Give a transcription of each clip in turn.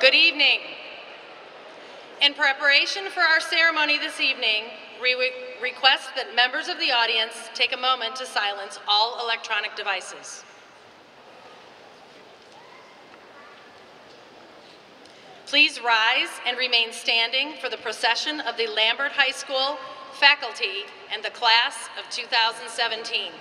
Good evening. In preparation for our ceremony this evening, we request that members of the audience take a moment to silence all electronic devices. Please rise and remain standing for the procession of the Lambert High School faculty and the class of 2017.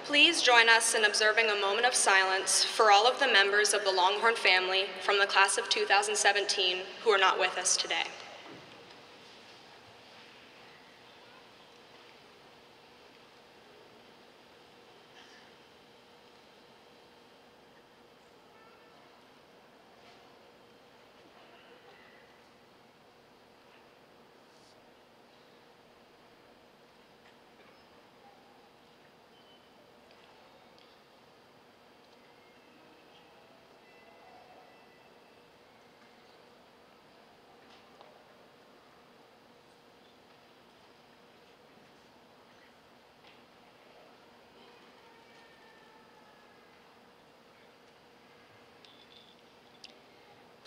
Please join us in observing a moment of silence for all of the members of the Longhorn family from the class of 2017 who are not with us today.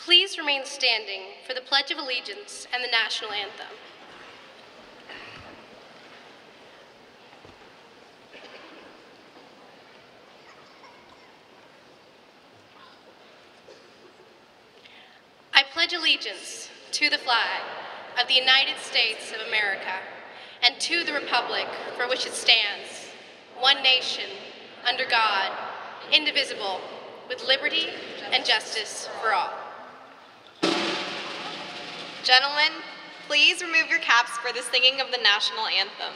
Please remain standing for the Pledge of Allegiance and the National Anthem. I pledge allegiance to the flag of the United States of America and to the republic for which it stands, one nation, under God, indivisible, with liberty and justice for all. Gentlemen, please remove your caps for the singing of the national anthem.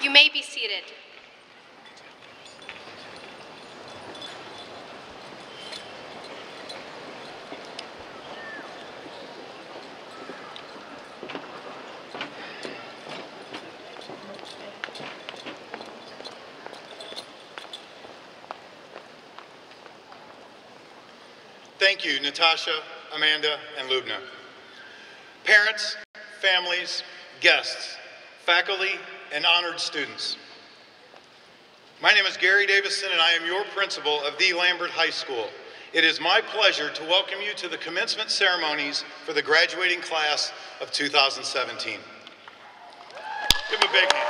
You may be seated. Thank you, Natasha, Amanda, and Lubna. Parents, families, guests, faculty, and honored students. My name is Gary Davison, and I am your principal of the Lambert High School. It is my pleasure to welcome you to the commencement ceremonies for the graduating class of 2017. Give them a big hand.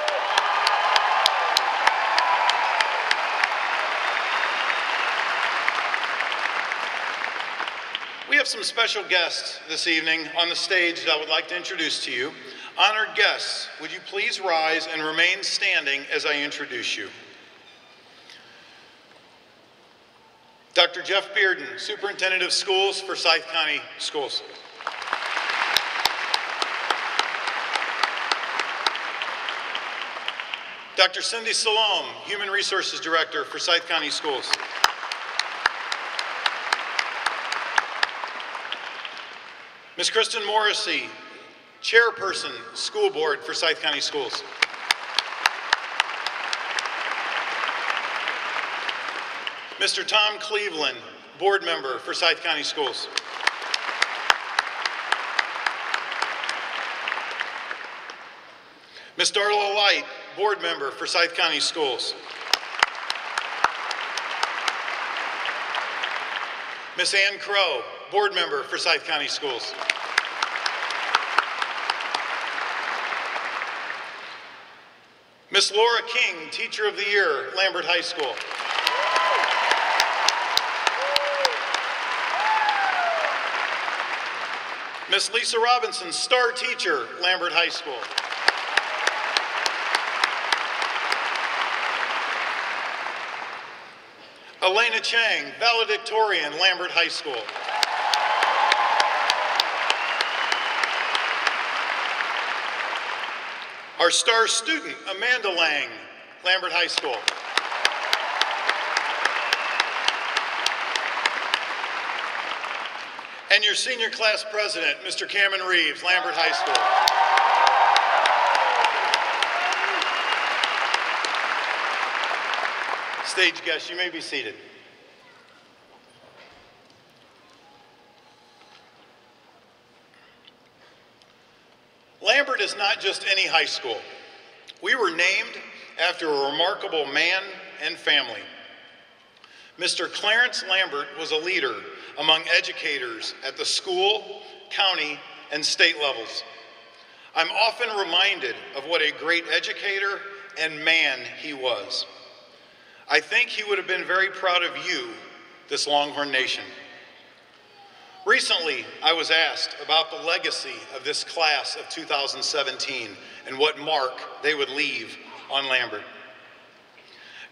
We have some special guests this evening on the stage that I would like to introduce to you. Honored guests, would you please rise and remain standing as I introduce you? Dr. Jeff Bearden, Superintendent of Schools for Forsyth County Schools. Dr. Cindy Salome, Human Resources Director for Forsyth County Schools. Ms. Kristen Morrissey, Chairperson, School Board for Forsyth County Schools. Mr. Tom Cleveland, Board Member for Forsyth County Schools. Ms. Darla Light, Board Member for Forsyth County Schools. Ms. Ann Crow, Board Member for Forsyth County Schools. Ms. Laura King, Teacher of the Year, Lambert High School. Miss Lisa Robinson, star teacher, Lambert High School. Elena Chang, valedictorian, Lambert High School. Our star student, Amanda Lang, Lambert High School. And your senior class president, Mr. Cameron Reeves, Lambert High School. Stage guests, you may be seated. Lambert is not just any high school. We were named after a remarkable man and family. Mr. Clarence Lambert was a leader among educators at the school, county, and state levels. I'm often reminded of what a great educator and man he was. I think he would have been very proud of you, this Longhorn Nation. Recently, I was asked about the legacy of this class of 2017 and what mark they would leave on Lambert.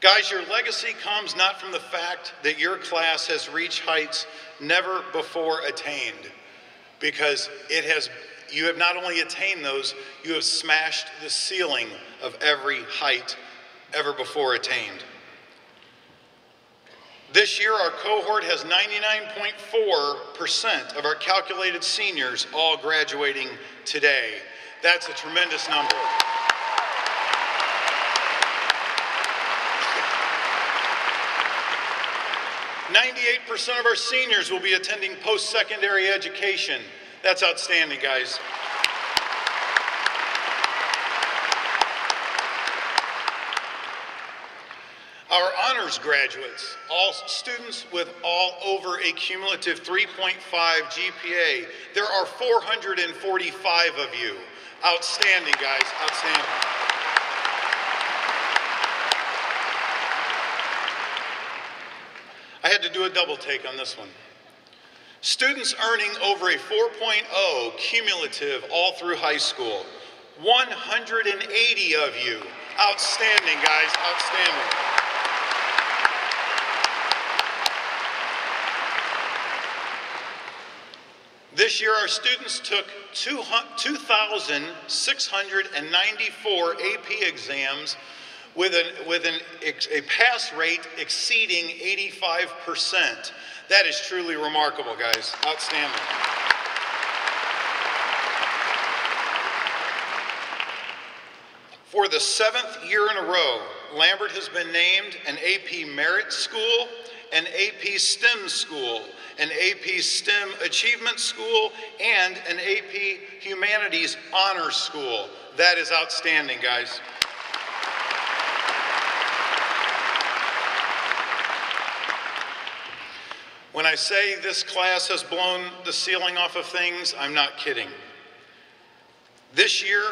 Guys, your legacy comes not from the fact that your class has reached heights never before attained, because you have not only attained those, you have smashed the ceiling of every height ever before attained. This year, our cohort has 99.4% of our calculated seniors all graduating today. That's a tremendous number. 98% of our seniors will be attending post-secondary education. That's outstanding, guys. Our honors graduates, all students with all over a cumulative 3.5 GPA. There are 445 of you. Outstanding, guys, outstanding. I had to do a double take on this one. Students earning over a 4.0 cumulative all through high school. 180 of you. Outstanding, guys, outstanding. This year, our students took 2,694 AP exams with a pass rate exceeding 85%. That is truly remarkable, guys. Outstanding. For the 7th year in a row, Lambert has been named an AP Merit School, an AP STEM School, an AP STEM Achievement School, and an AP Humanities Honors School. That is outstanding, guys. When I say this class has blown the ceiling off of things, I'm not kidding. This year,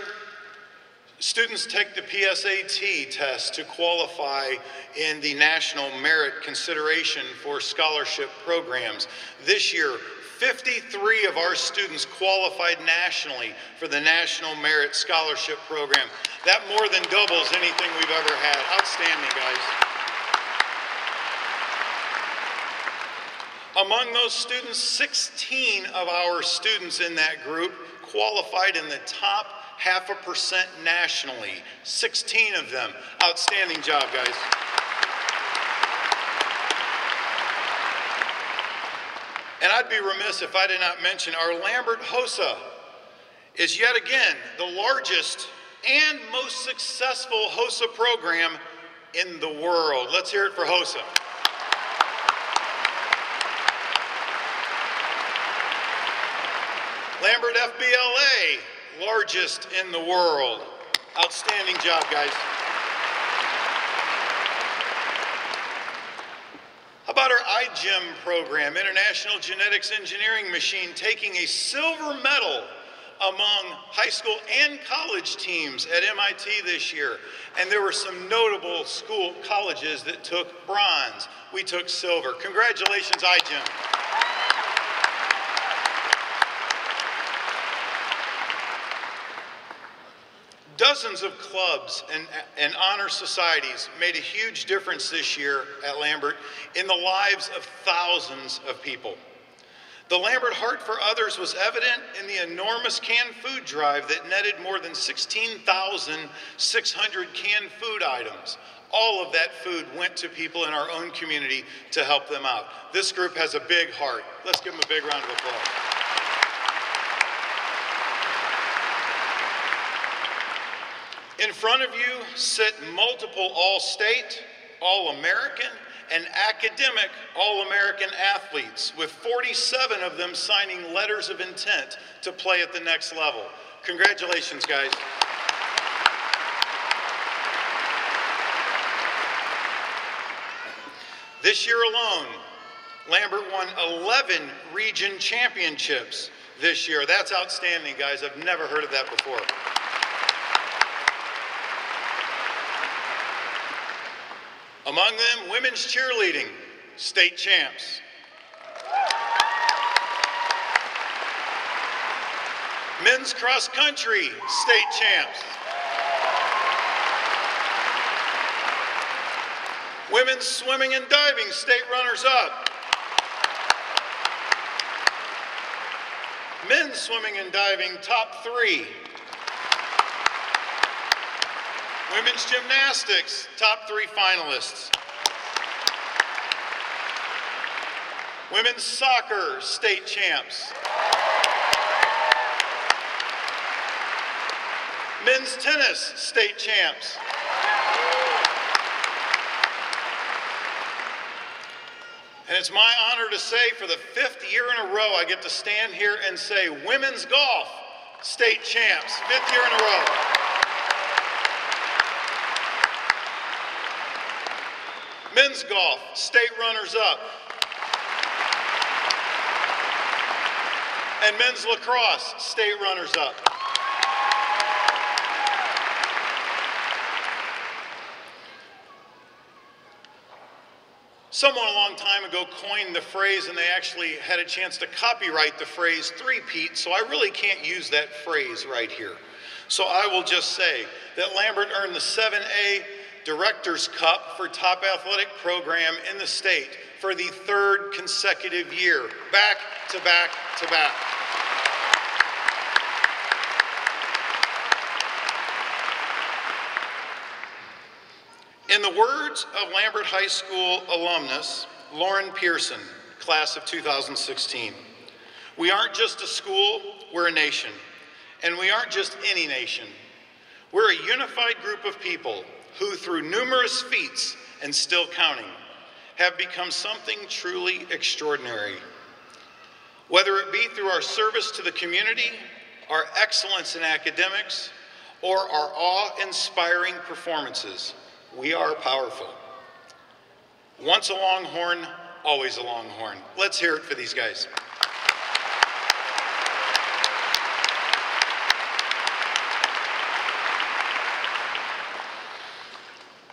students take the PSAT test to qualify in the National Merit Consideration for Scholarship Programs. This year, 53 of our students qualified nationally for the National Merit Scholarship Program. That more than doubles anything we've ever had. Outstanding, guys. Among those students, 16 of our students in that group qualified in the top 0.5% nationally. 16 of them. Outstanding job, guys. And I'd be remiss if I did not mention our Lambert HOSA is yet again the largest and most successful HOSA program in the world. Let's hear it for HOSA. Lambert FBLA, largest in the world. Outstanding job, guys. How about our iGEM program, International Genetics Engineering Machine, taking a silver medal among high school and college teams at MIT this year. And there were some notable colleges that took bronze. We took silver. Congratulations, iGEM. Dozens of clubs and honor societies made a huge difference this year at Lambert in the lives of thousands of people. The Lambert Heart for Others was evident in the enormous canned food drive that netted more than 16,600 canned food items. All of that food went to people in our own community to help them out. This group has a big heart. Let's give them a big round of applause. In front of you sit multiple All-State, All-American, and academic All-American athletes, with 47 of them signing letters of intent to play at the next level. Congratulations, guys. This year alone, Lambert won 11 region championships this year. That's outstanding, guys. I've never heard of that before. Among them, women's cheerleading, state champs. Men's cross country, state champs. Women's swimming and diving, state runners-up. Men's swimming and diving, top 3. Women's gymnastics, top 3 finalists. Women's soccer, state champs. Men's tennis, state champs. And it's my honor to say for the 5th year in a row, I get to stand here and say women's golf, state champs, 5th year in a row. Men's golf, state runners-up. And men's lacrosse, state runners-up. Someone a long time ago coined the phrase, and they actually had a chance to copyright the phrase three-peat, so I really can't use that phrase right here. So I will just say that Lambert earned the 7A Director's Cup for top athletic program in the state for the 3rd consecutive year, back to back to back. In the words of Lambert High School alumnus Lauren Pearson, class of 2016, we aren't just a school, we're a nation. And we aren't just any nation. We're a unified group of people who, through numerous feats and still counting, have become something truly extraordinary. Whether it be through our service to the community, our excellence in academics, or our awe-inspiring performances, we are powerful. Once a Longhorn, always a Longhorn. Let's hear it for these guys.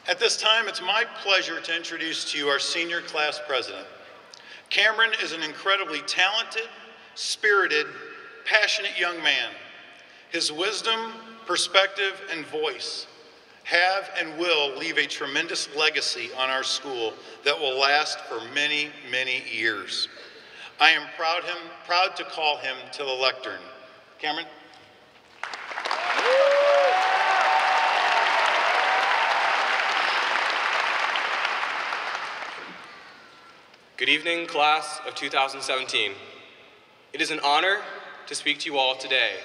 At this time, it's my pleasure to introduce to you our senior class president. Cameron is an incredibly talented, spirited, passionate young man. His wisdom, perspective, and voice have and will leave a tremendous legacy on our school that will last for many, many years. I am proud to call him to the lectern. Cameron? Good evening, class of 2017. It is an honor to speak to you all today,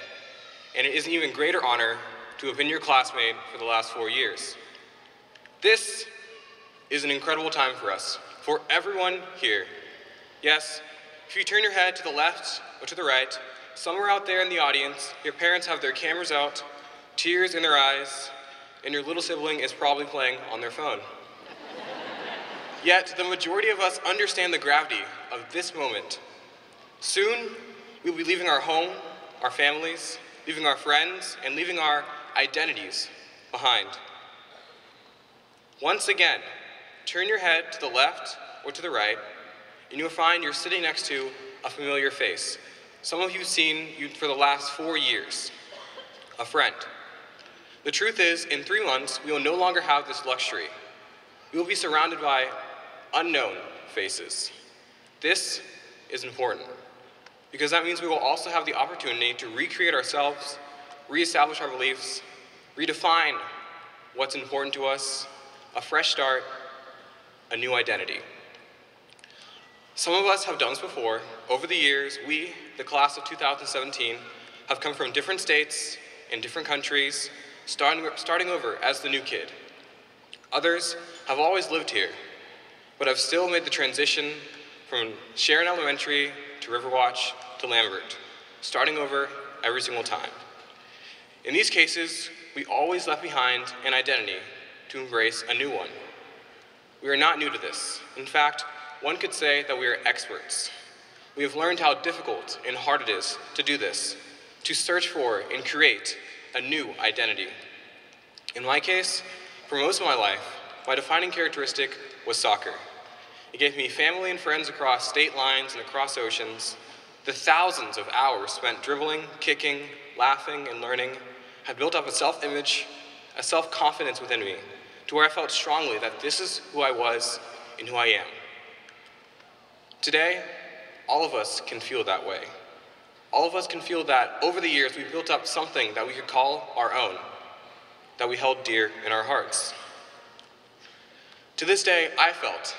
and it is an even greater honor to have been your classmate for the last 4 years. This is an incredible time for us, for everyone here. Yes, if you turn your head to the left or to the right, somewhere out there in the audience, your parents have their cameras out, tears in their eyes, and your little sibling is probably playing on their phone. Yet, the majority of us understand the gravity of this moment. Soon, we'll be leaving our home, our families, leaving our friends, and leaving our identities behind. Once again, turn your head to the left or to the right, and you'll find you're sitting next to a familiar face. Some of you have seen you for the last 4 years, a friend. The truth is, in 3 months, we will no longer have this luxury. We will be surrounded by unknown faces. This is important because that means we will also have the opportunity to recreate ourselves, reestablish our beliefs, redefine what's important to us, a fresh start, a new identity. Some of us have done this before. Over the years, we, the class of 2017, have come from different states and different countries, starting over as the new kid. Others have always lived here, but have still made the transition from Sharon Elementary to Riverwatch to Lambert, starting over every single time. In these cases, we always left behind an identity to embrace a new one. We are not new to this. In fact, one could say that we are experts. We have learned how difficult and hard it is to do this, to search for and create a new identity. In my case, for most of my life, my defining characteristic was soccer. It gave me family and friends across state lines and across oceans. The thousands of hours spent dribbling, kicking, laughing, and learning had built up a self-image, a self-confidence within me, to where I felt strongly that this is who I was and who I am. Today, all of us can feel that way. All of us can feel that over the years we built up something that we could call our own, that we held dear in our hearts. To this day, I felt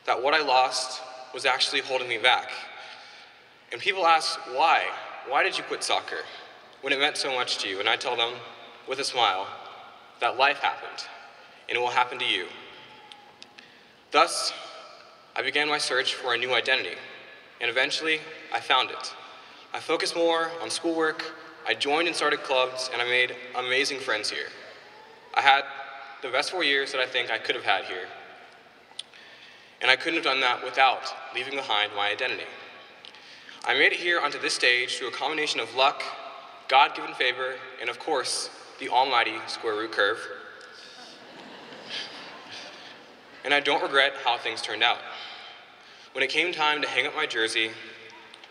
that what I lost was actually holding me back. And people ask, why? Why did you quit soccer when it meant so much to you? And I tell them, with a smile, that life happened, and it will happen to you. Thus, I began my search for a new identity, and eventually, I found it. I focused more on schoolwork, I joined and started clubs, and I made amazing friends here. I had the best 4 years that I think I could have had here. And I couldn't have done that without leaving behind my identity. I made it here onto this stage through a combination of luck, God-given favor, and of course, the almighty square root curve. And I don't regret how things turned out. When it came time to hang up my jersey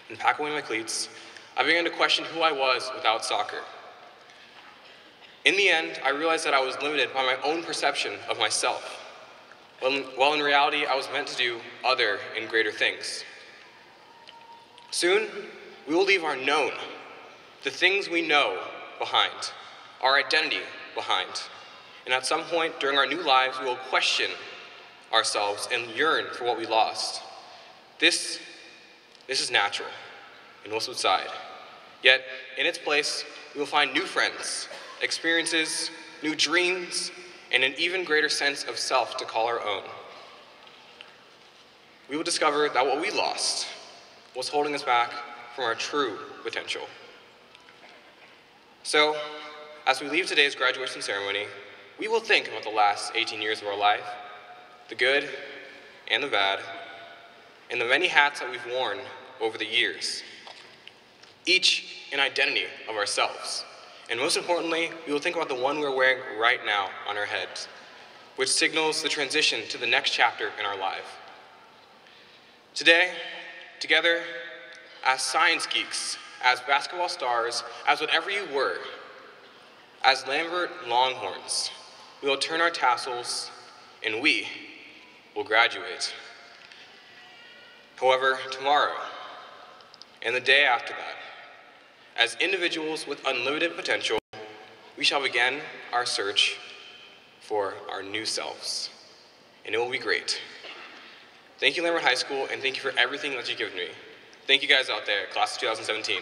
and pack away my cleats, I began to question who I was without soccer. In the end, I realized that I was limited by my own perception of myself, while in reality, I was meant to do other and greater things. Soon, we will leave our known, the things we know, behind, our identity behind. And at some point during our new lives, we will question ourselves and yearn for what we lost. This is natural and will subside. Yet, in its place, we will find new friends, experiences, new dreams, and an even greater sense of self to call our own. We will discover that what we lost was holding us back from our true potential. So, as we leave today's graduation ceremony, we will think about the last 18 years of our life, the good and the bad, and the many hats that we've worn over the years, each an identity of ourselves. And most importantly, we will think about the one we're wearing right now on our heads, which signals the transition to the next chapter in our life. Today, together, as science geeks, as basketball stars, as whatever you were, as Lambert Longhorns, we will turn our tassels and we will graduate. However, tomorrow and the day after that, as individuals with unlimited potential, we shall begin our search for our new selves, and it will be great. Thank you, Lambert High School, and thank you for everything that you've given me. Thank you guys out there, class of 2017.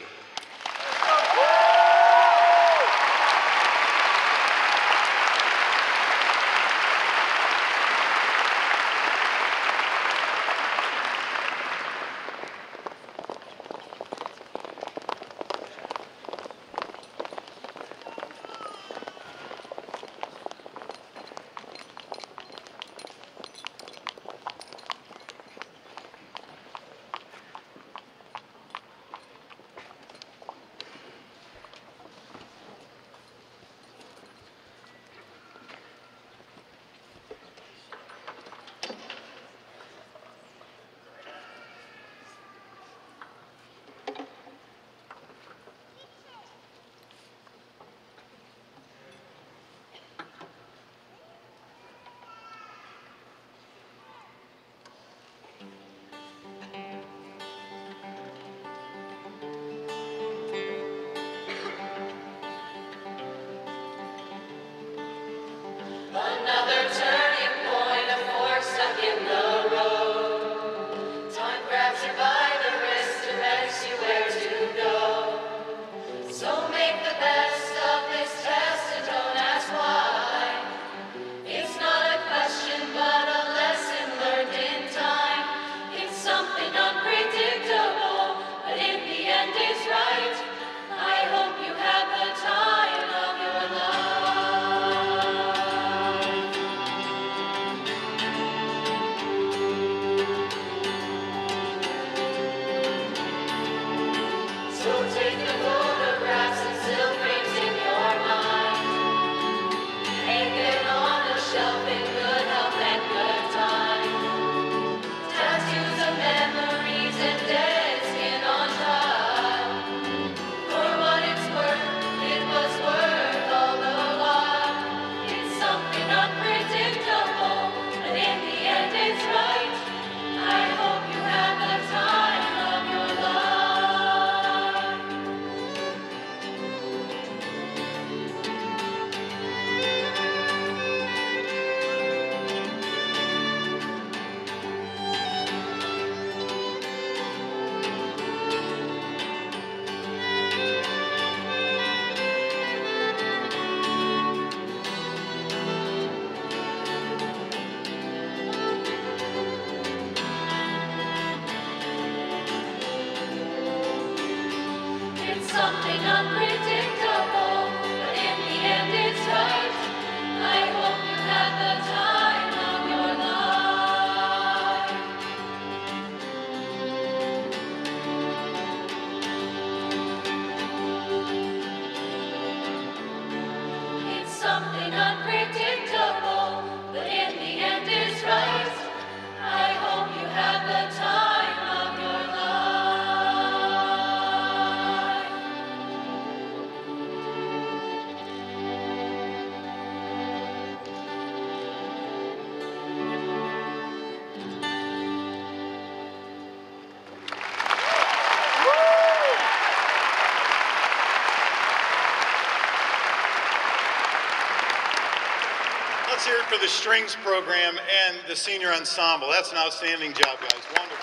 Let's hear it for the strings program and the senior ensemble. That's an outstanding job, guys. Wonderful.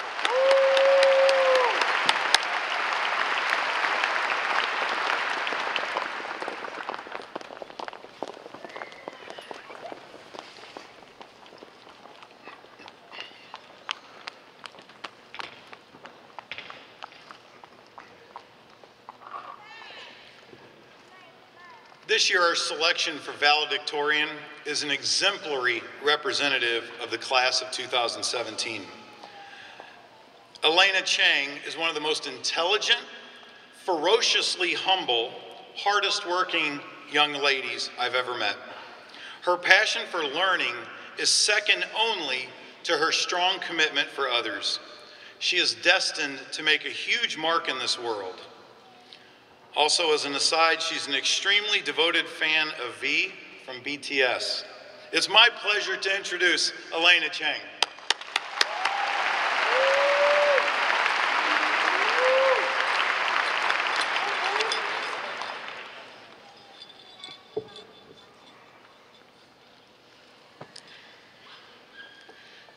This year, our selection for Valedictorian is an exemplary representative of the class of 2017. Elena Chang is one of the most intelligent, ferociously humble, hardest working young ladies I've ever met. Her passion for learning is second only to her strong commitment for others. She is destined to make a huge mark in this world. Also, as an aside, she's an extremely devoted fan of V from BTS. It's my pleasure to introduce Elena Chang.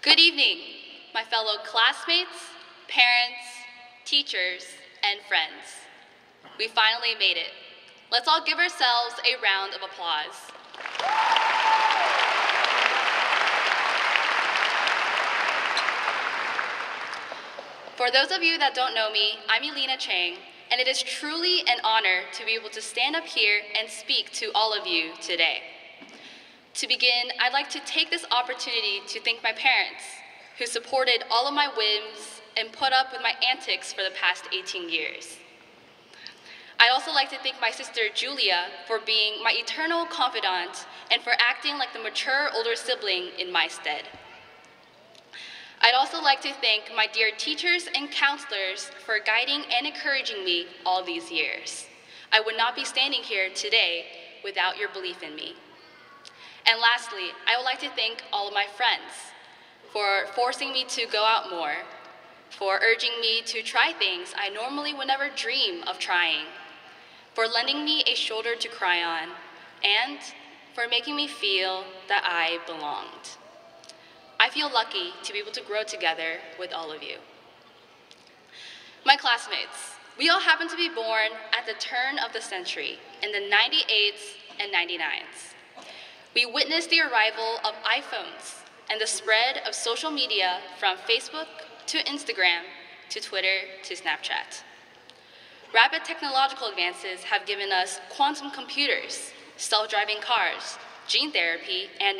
Good evening, my fellow classmates, parents, teachers, and friends. We finally made it. Let's all give ourselves a round of applause. For those of you that don't know me, I'm Elena Chang, and it is truly an honor to be able to stand up here and speak to all of you today. To begin, I'd like to take this opportunity to thank my parents, who supported all of my whims and put up with my antics for the past 18 years. I'd also like to thank my sister Julia for being my eternal confidant and for acting like the mature older sibling in my stead. I'd also like to thank my dear teachers and counselors for guiding and encouraging me all these years. I would not be standing here today without your belief in me. And lastly, I would like to thank all of my friends for forcing me to go out more, for urging me to try things I normally would never dream of trying, for lending me a shoulder to cry on, and for making me feel that I belonged. I feel lucky to be able to grow together with all of you. My classmates, we all happen to be born at the turn of the century, in the 98s and 99s. We witnessed the arrival of iPhones and the spread of social media from Facebook to Instagram to Twitter to Snapchat. Rapid technological advances have given us quantum computers, self-driving cars, gene therapy, and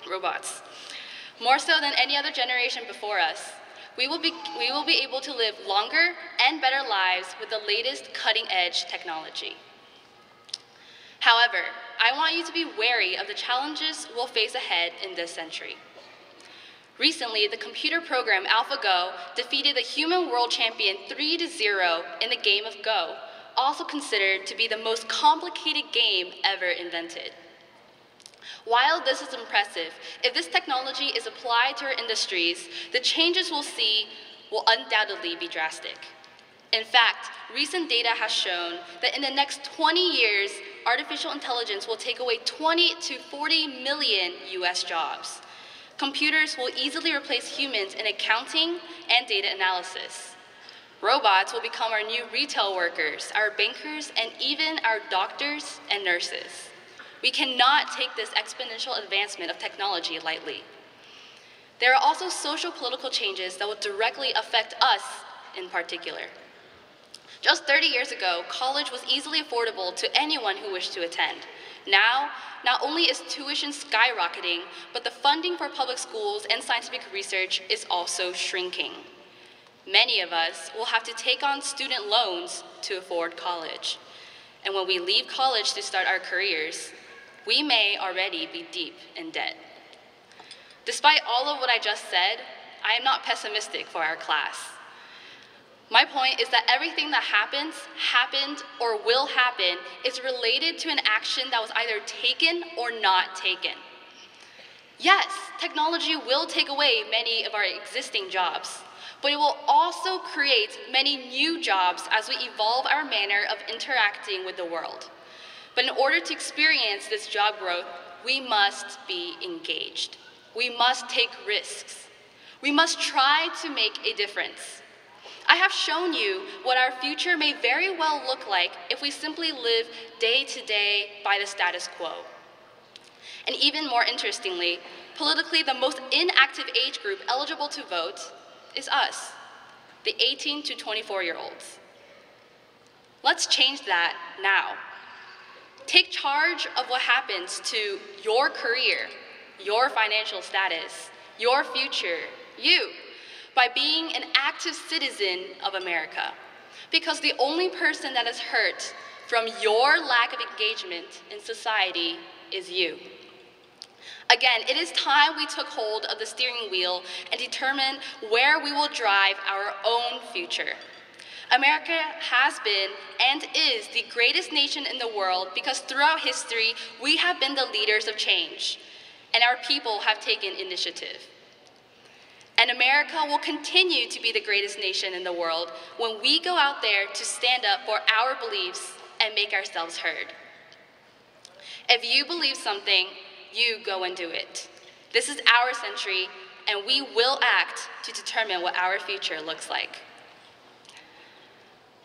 robots. More so than any other generation before us, we will be able to live longer and better lives with the latest cutting-edge technology. However, I want you to be wary of the challenges we'll face ahead in this century. Recently, the computer program AlphaGo defeated the human world champion 3-0 in the game of Go, also considered to be the most complicated game ever invented. While this is impressive, if this technology is applied to our industries, the changes we'll see will undoubtedly be drastic. In fact, recent data has shown that in the next 20 years, artificial intelligence will take away 20 to 40 million US jobs. Computers will easily replace humans in accounting and data analysis. Robots will become our new retail workers, our bankers, and even our doctors and nurses. We cannot take this exponential advancement of technology lightly. There are also social-political changes that will directly affect us in particular. Just 30 years ago, college was easily affordable to anyone who wished to attend. Now, not only is tuition skyrocketing, but the funding for public schools and scientific research is also shrinking. Many of us will have to take on student loans to afford college. And when we leave college to start our careers, we may already be deep in debt. Despite all of what I just said, I am not pessimistic for our class. My point is that everything that happened, or will happen is related to an action that was either taken or not taken. Yes, technology will take away many of our existing jobs, but it will also create many new jobs as we evolve our manner of interacting with the world. But in order to experience this job growth, we must be engaged. We must take risks. We must try to make a difference. I have shown you what our future may very well look like if we simply live day to day by the status quo. And even more interestingly, politically, the most inactive age group eligible to vote is us, the 18 to 24-year-olds. Let's change that now. Take charge of what happens to your career, your financial status, your future, you, by being an active citizen of America. Because the only person that is hurt from your lack of engagement in society is you. Again, it is time we took hold of the steering wheel and determined where we will drive our own future. America has been and is the greatest nation in the world because throughout history, we have been the leaders of change, and our people have taken initiative. And America will continue to be the greatest nation in the world when we go out there to stand up for our beliefs and make ourselves heard. If you believe something, you go and do it. This is our century, and we will act to determine what our future looks like.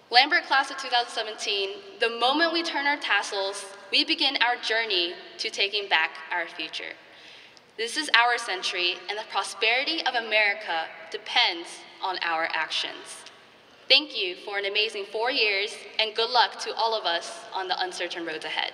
Lambert class of 2017, the moment we turn our tassels, we begin our journey to taking back our future. This is our century, and the prosperity of America depends on our actions. Thank you for an amazing 4 years, and good luck to all of us on the uncertain roads ahead.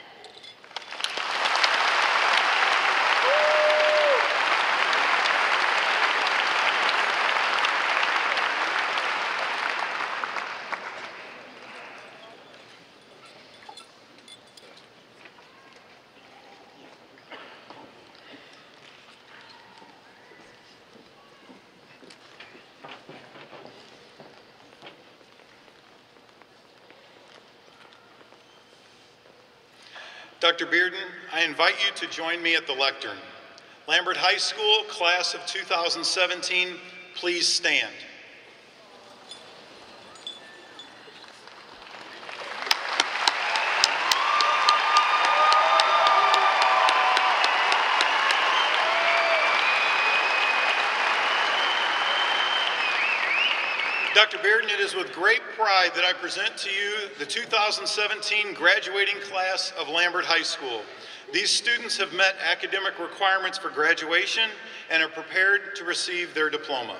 Dr. Bearden, I invite you to join me at the lectern. Lambert High School, class of 2017, please stand. Dr. Bearden, it is with great pride that I present to you the 2017 graduating class of Lambert High School. These students have met academic requirements for graduation and are prepared to receive their diploma.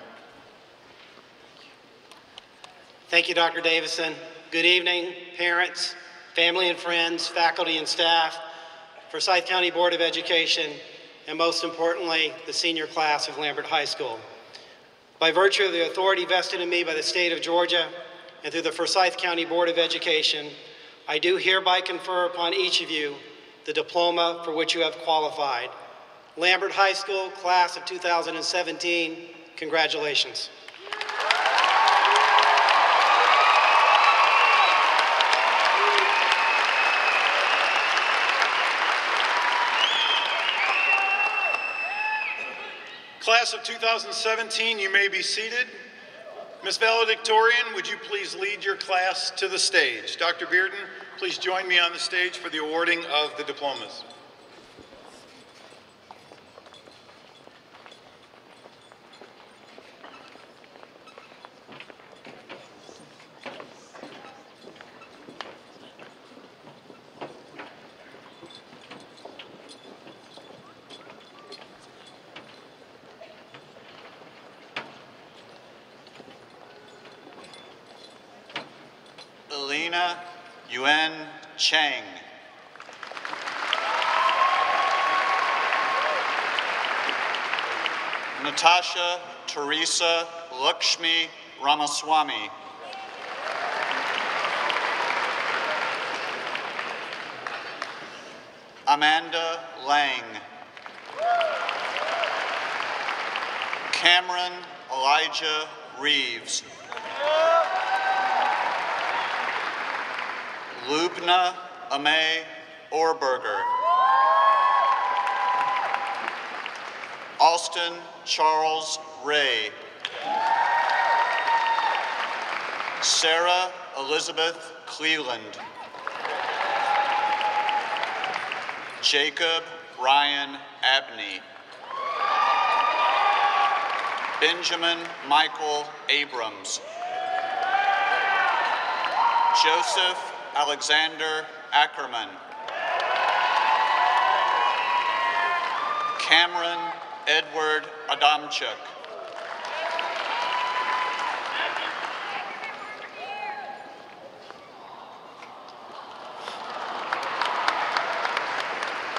Thank you, Dr. Davison. Good evening, parents, family and friends, faculty and staff, Forsyth County Board of Education, and most importantly, the senior class of Lambert High School. By virtue of the authority vested in me by the state of Georgia and through the Forsyth County Board of Education, I do hereby confer upon each of you the diploma for which you have qualified. Lambert High School, class of 2017, congratulations. Class of 2017, you may be seated. Ms. Valedictorian, would you please lead your class to the stage? Dr. Bearden, please join me on the stage for the awarding of the diplomas. Elena Yuen Chang. Natasha Teresa Lakshmi Ramaswamy. Amanda Lang. Cameron Elijah Reeves. Lubna Ame Orberger. Austin Charles Ray. Sarah Elizabeth Cleland. Jacob Ryan Abney. Benjamin Michael Abrams. Joseph Alexander Ackerman. Cameron Edward Adamchuk.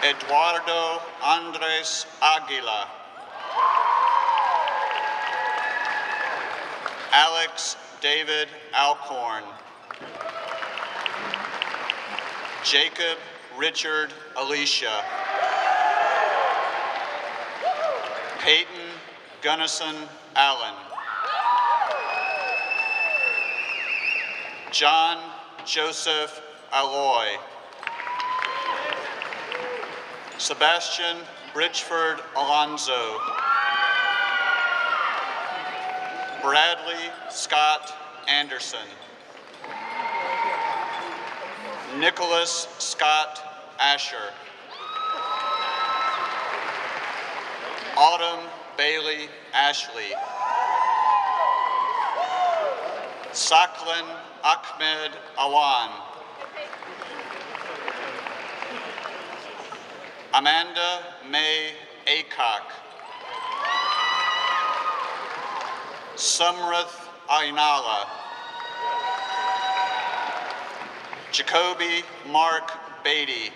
Eduardo Andres Aguila. Alex David Alcorn. Jacob Richard Alicia. Peyton Gunnison Allen. John Joseph Alloy. Sebastian Bridgeford Alonzo. Bradley Scott Anderson. Nicholas Scott Asher. Autumn Bailey Ashley. Saklan Ahmed Awan. Amanda May Acock. Sumrath Ainala. Jacoby Mark Beatty.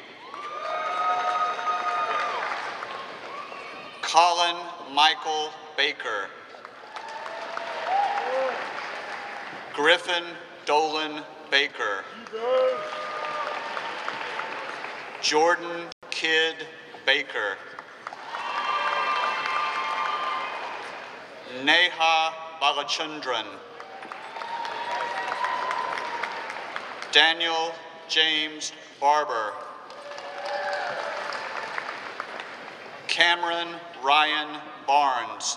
Colin Michael Baker. Griffin Dolan Baker. Jordan Kidd Baker. Neha Balachandran. Daniel James Barber. Cameron Ryan Barnes.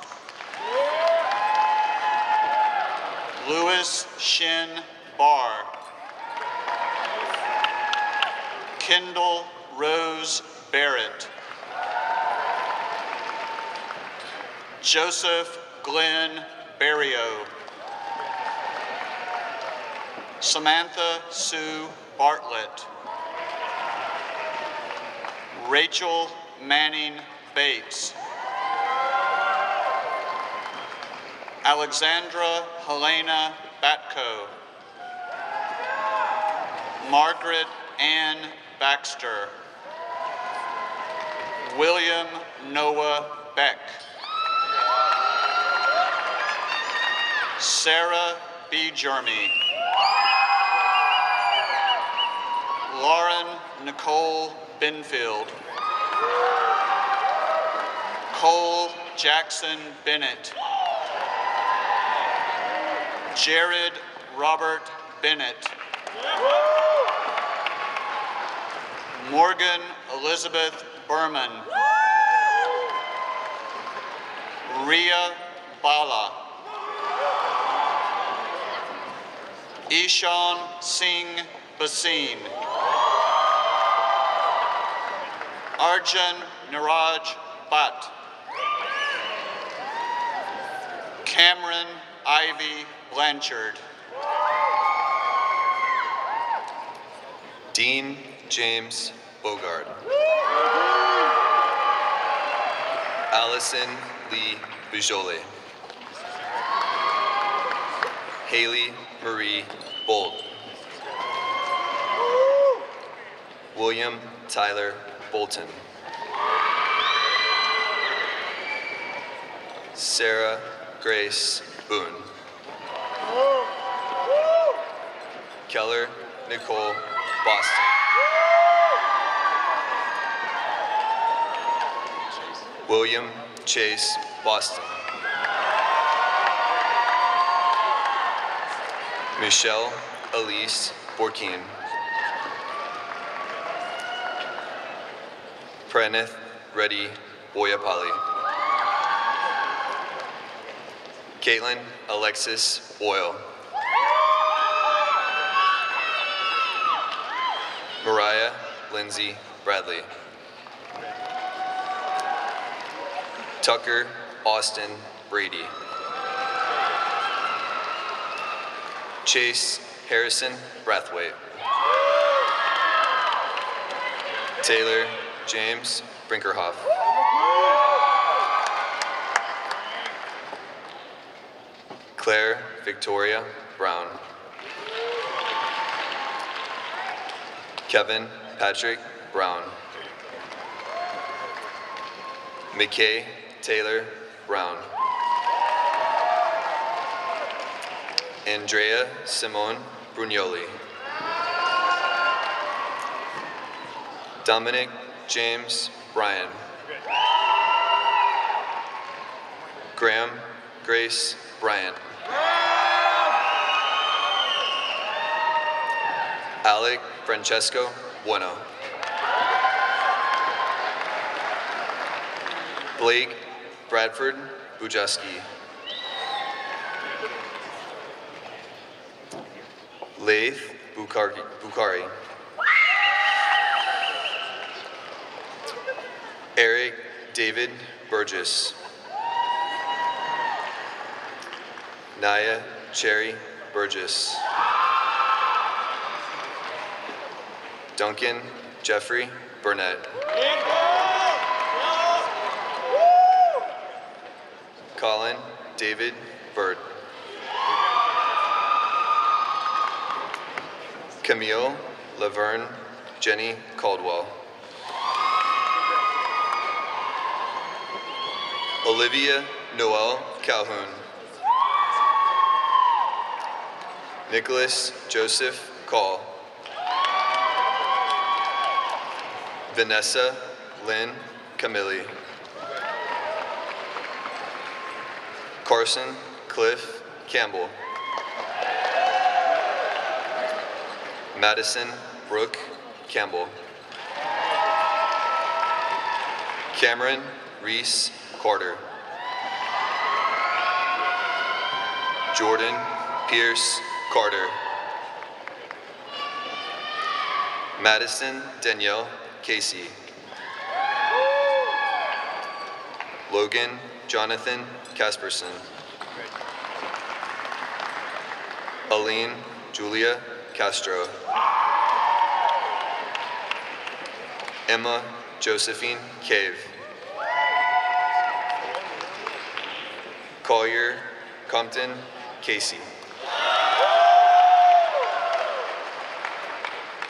Louis Shin Barr. Kendall Rose Barrett. Joseph Glenn Barrio. Samantha Sue Bartlett. Rachel Manning Bates. Alexandra Helena Batko. Margaret Ann Baxter. William Noah Beck. Sarah B. Jeremy. Lauren Nicole Benfield. Cole Jackson Bennett. Jared Robert Bennett. Morgan Elizabeth Berman. Ria Bala. Ishan Singh Baseen. Arjun Niraj Bhatt. Cameron Ivy Blanchard. Dean James Bogard. Allison Lee Bijole. Haley Marie Bolt. William Tyler Bolton. Sarah Grace Boone. Keller Nicole Boston. William Chase Boston. Michelle Elise Borkeen. Pranith Reddy Boyapali. Caitlin Alexis Boyle. Mariah Lindsay Bradley. Tucker Austin Brady. Chase Harrison Brathwaite. Taylor James Brinkerhoff. Claire Victoria Brown. Kevin Patrick Brown. McKay Taylor Brown. Andrea Simone Brugnoli. Dominic James Bryan. Graham Grace Bryant. Alec Francesco Bueno. Blake Bradford Bujaski. Laith Bukhari. Eric David Burgess. Naya Cherry Burgess. Duncan Jeffrey Burnett. Colin David Bird. Camille Laverne Jenny Caldwell. Olivia Noel Calhoun. Nicholas Joseph Call. Vanessa Lynn Camilli. Carson Cliff Campbell. Madison Brooke Campbell. Cameron Reese Carter. Jordan Pierce Carter. Madison Danielle Casey. Logan Jonathan Casperson. Aline Julia Castro. Emma Josephine Cave. Collier Compton Casey.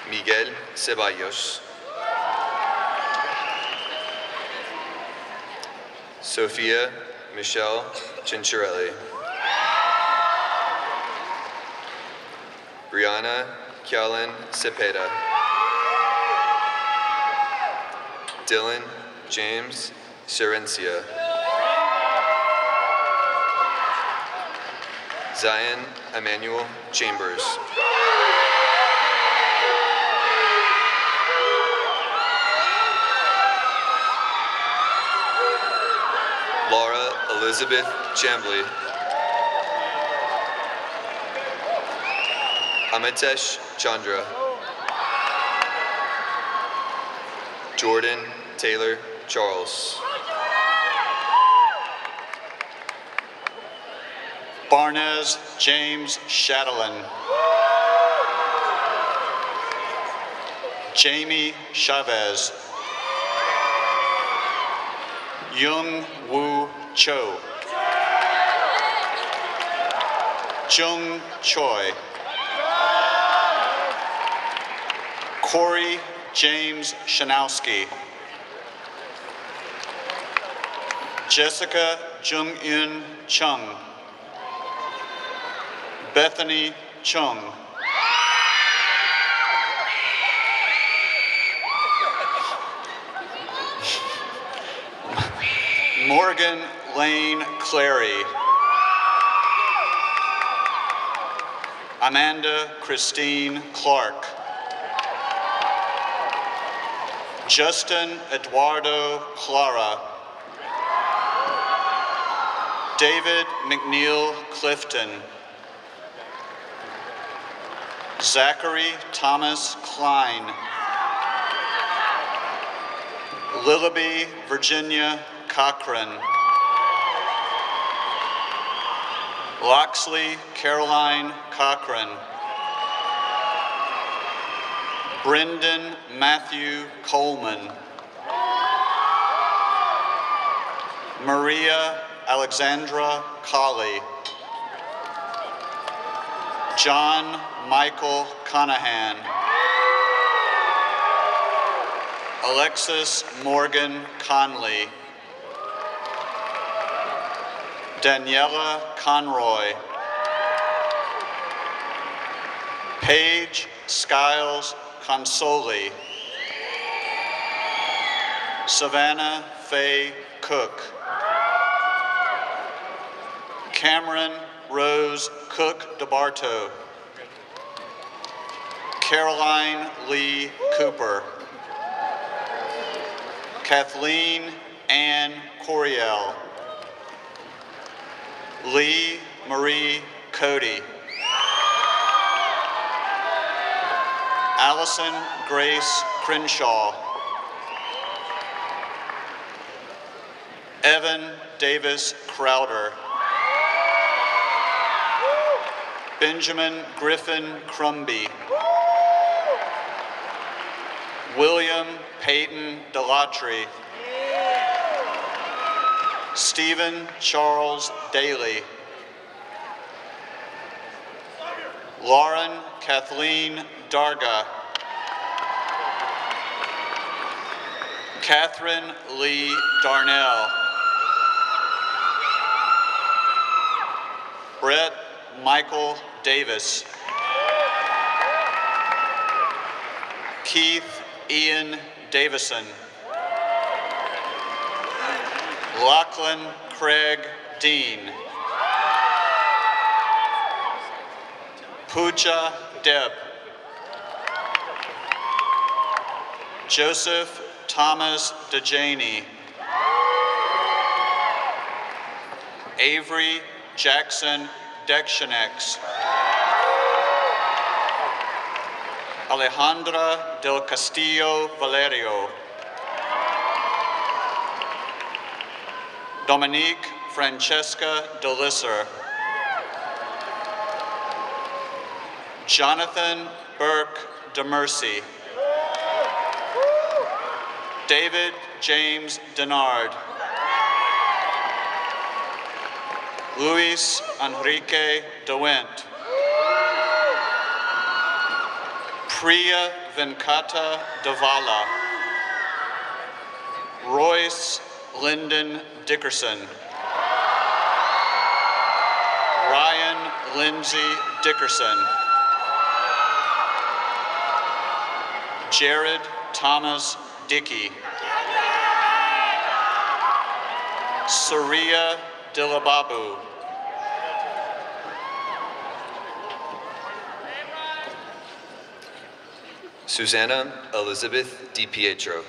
Miguel Ceballos. Sophia Michelle Cinciarelli. Brianna Kialan Cepeda. Dylan James Serencia. Zion Emmanuel Chambers. Laura Elizabeth Chambly. Amitesh Chandra. Jordan Taylor Charles. Barnez James Shadowin. Jamie Chavez. Young Woo Cho. Jung Choi. Corey James Shanowski. Jessica Jung-Eun Chung. Bethany Chung. Morgan Lane Clary. Amanda Christine Clark. Justin Eduardo Clara. David McNeil Clifton. Zachary Thomas Klein. Lillaby Virginia Cochran. Loxley Caroline Cochran. Brendan Matthew Coleman. Maria Alexandra Colley. John Michael Conahan. Alexis Morgan Conley. Daniela Conroy. Paige Skiles Consoli. Savannah Faye Cook. Cameron Rose Cook DeBarto. Caroline Lee Cooper. Kathleen Ann Coriel. Lee Marie Cody. Allison Grace Crenshaw. Evan Davis Crowder. Benjamin Griffin Crumby. William Peyton Delatry. Stephen Charles Daly. Lauren Kathleen Darga. Catherine Lee Darnell. Brett Michael Davis. Keith Ian Davison. Lachlan Craig Dean. Pooja Deb. Joseph Thomas DeJaney. Avery Jackson Dekshanex. Alejandra del Castillo Valerio. Dominique Francesca DeLisser. Jonathan Burke DeMercy. David James Denard. Luis Enrique DeWent. Priya Venkata Davala. Royce Lyndon Dickerson. Ryan Lindsay Dickerson. Jared Thomas Dickey. Saria Dillababu. Susanna Elizabeth DiPietro.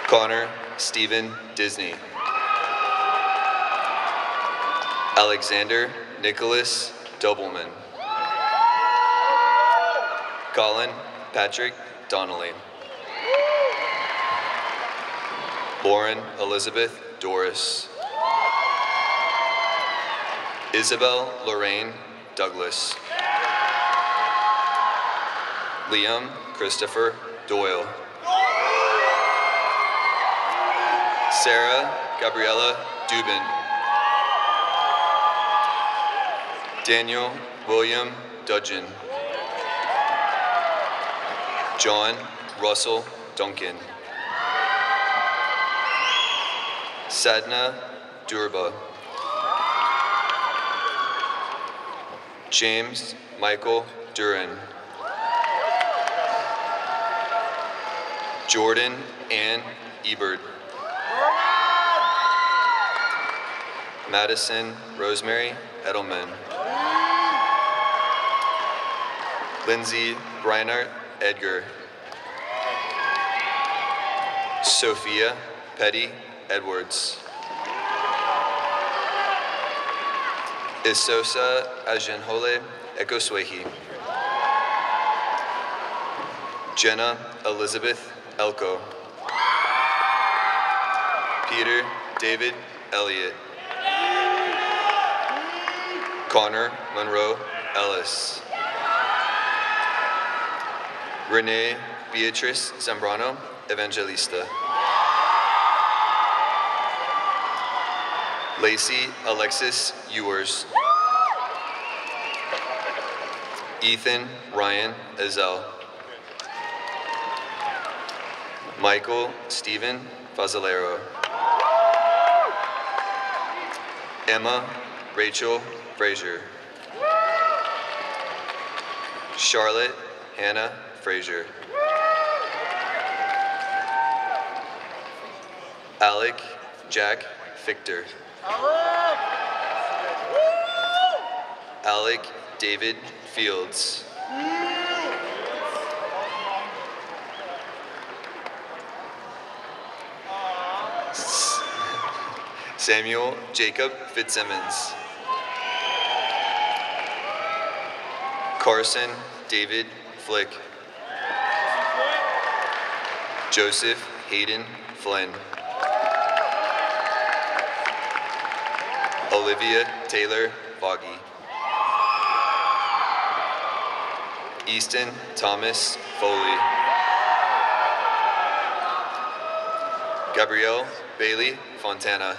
Connor Stephen Disney. Alexander Nicholas Dobelman. Colin Patrick Donnelly. Lauren Elizabeth Doris. Isabel Lorraine Douglas. Liam Christopher Doyle. Sarah Gabriella Dubin. Daniel William Dudgeon. John Russell Duncan. Sadna Durba. James Michael Duran. Jordan Ann Ebert. Madison Rosemary Edelman. Lindsay Breinart Edgar. Sophia Petty Edwards. Isosa Ajenhole Ekoswehi. Jenna Elizabeth Elko. Peter David Elliott. Connor Monroe Ellis. Renee Beatrice Zambrano Evangelista. Lacey Alexis Ewers. Ethan Ryan Ezel. Michael Stephen Fazzolero. Emma Rachel Frazier. Charlotte Hannah Frazier. Alec Jack Fichter. Alec David Fields. Samuel Jacob Fitzsimmons. Carson David Flick. Joseph Hayden Flynn. Olivia Taylor Foggy. Easton Thomas Foley. Gabrielle Bailey Fontana.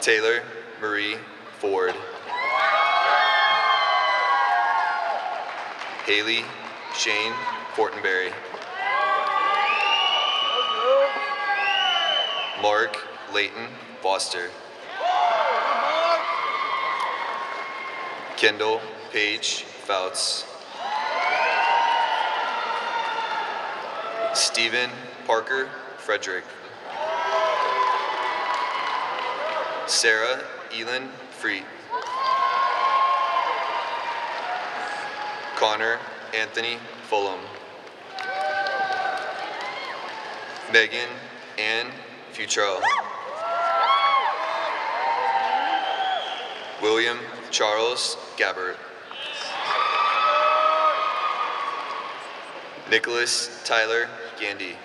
Taylor Marie Ford. Haley Shane Fortenberry. Mark Layton Foster. Kendall Paige Fouts. Stephen Parker Frederick. Sarah Elin Freet. Connor Anthony Fulham. Megan Ann Futrell. William Charles Gabbert. Nicholas Tyler Gandy.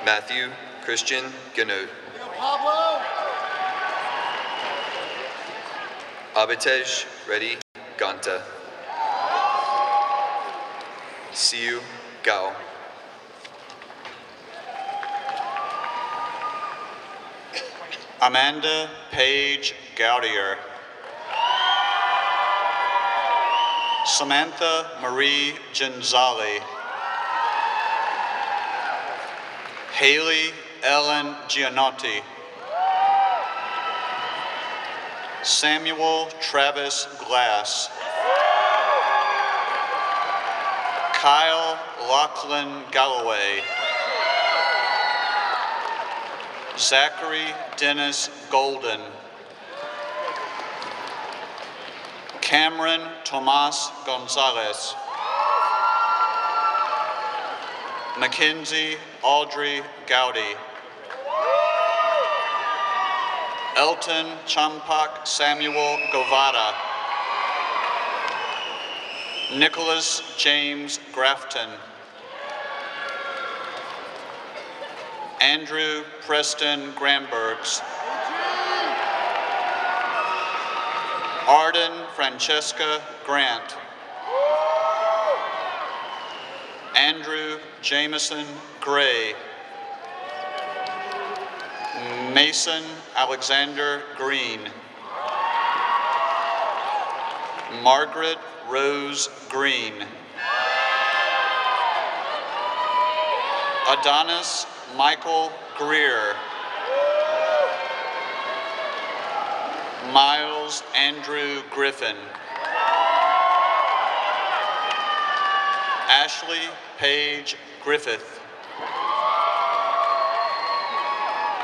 Matthew Christian Ganot. Abitej Reddy Ganta. Siu Gao. Amanda Paige Gaudier. Samantha Marie Genzali. Haley Ellen Gianotti. Samuel Travis Glass. Kyle Lachlan Galloway. Zachary Dennis Golden. Cameron Tomas Gonzalez. Mackenzie Audrey Gowdy. Elton Champak Samuel Govada. Nicholas James Grafton. Andrew Preston Grambergs. Arden Francesca Grant. Andrew Jameson Gray. Mason Alexander Green. Margaret Rose Green. Adonis Michael Greer. Miles Andrew Griffin. Ashley Paige Griffith.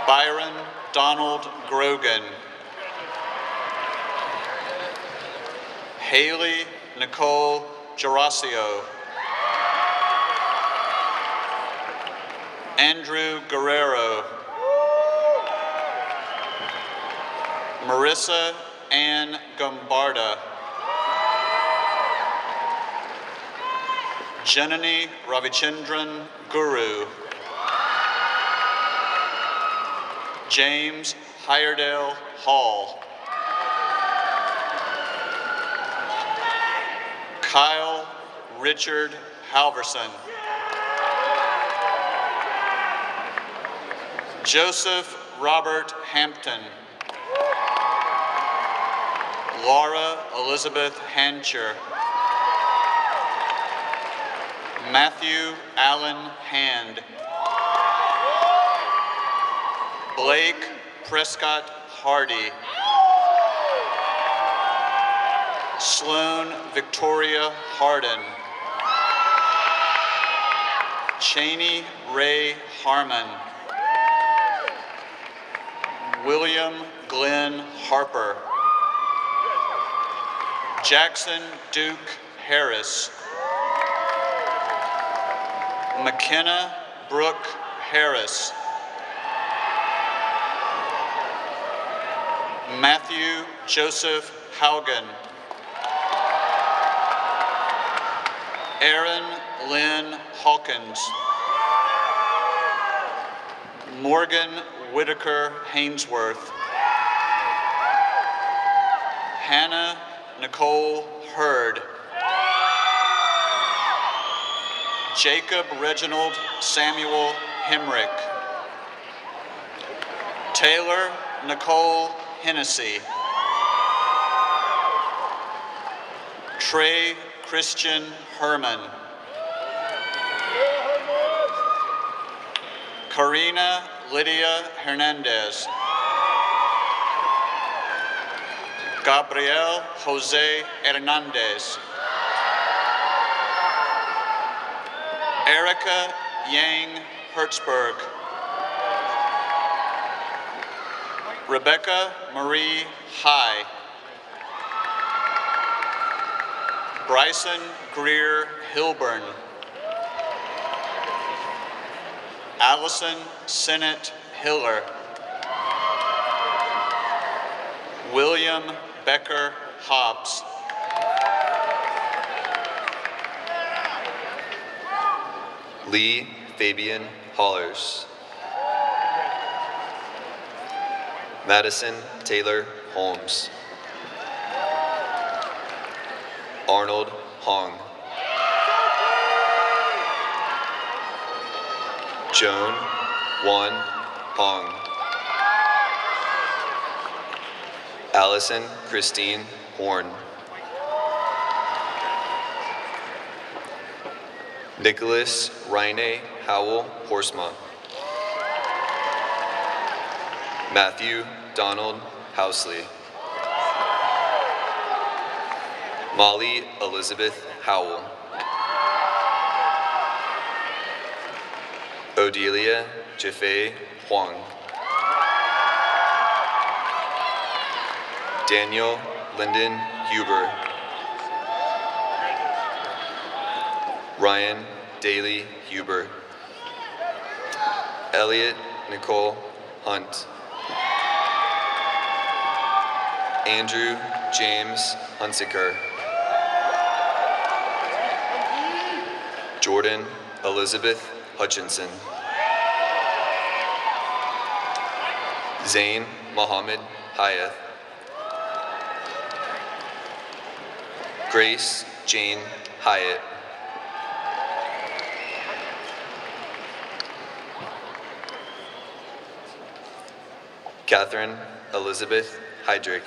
Byron Donald Grogan. Haley Nicole Gerasio. Andrew Guerrero. Marissa Ann Gombarda. Janani Ravichandran Guru. James Hiredale Hall. Kyle Richard Halverson. Joseph Robert Hampton. Laura Elizabeth Hancher. Matthew Allen Hand. Blake Prescott Hardy. Sloan Victoria Harden. Cheney Ray Harmon. William Glenn Harper. Jackson Duke Harris. McKenna Brooke Harris. Matthew Joseph Haugen. Aaron Lynn Hawkins. Morgan Whitaker Hainsworth. Hannah Nicole Hurd. Jacob Reginald Samuel Hemrick. Taylor Nicole Hennessy. Trey Christian Herman. Karina Lydia Hernandez. Gabriel Jose Hernandez. Erica Yang Hertzberg. Rebecca Marie High. Bryson Greer Hilburn. Allison Sennett Hiller. William Becker Hobbs. Lee Fabian Hollers. Madison Taylor Holmes. Arnold Hong. Joan Wan Hong. Allison Christine Horn. Nicholas Rene Howell Horsma. Matthew Donald Housley. Molly Elizabeth Howell. Odelia Jaffe Huang. Daniel Lyndon Huber. Ryan Daly Huber. Elliot Nicole Hunt. Andrew James Hunsiker. Jordan Elizabeth Hutchinson. Zain Mohammed Hayat. Grace Jane Hyatt. Catherine Elizabeth Heydrich.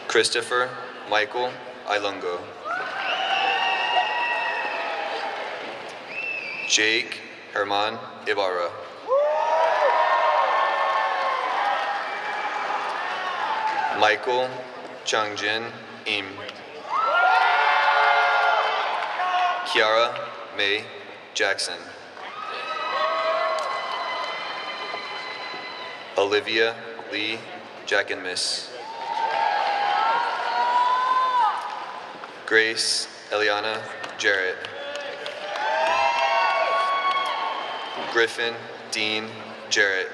Christopher Michael Ilungo. Jake Herman Ibarra. Michael Changjin Im. Kiara May Jackson. Olivia Lee Jackenmiss. Grace Eliana Jarrett. Griffin Dean Jarrett.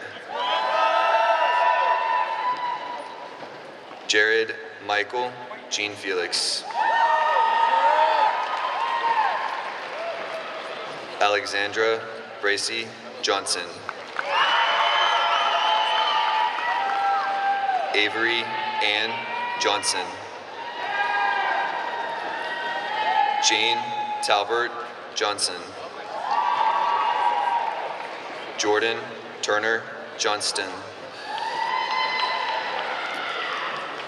Jared Michael Jean Felix. Alexandra Bracy Johnson. Avery Ann Johnson. Jane Talbert Johnson. Jordan Turner Johnston.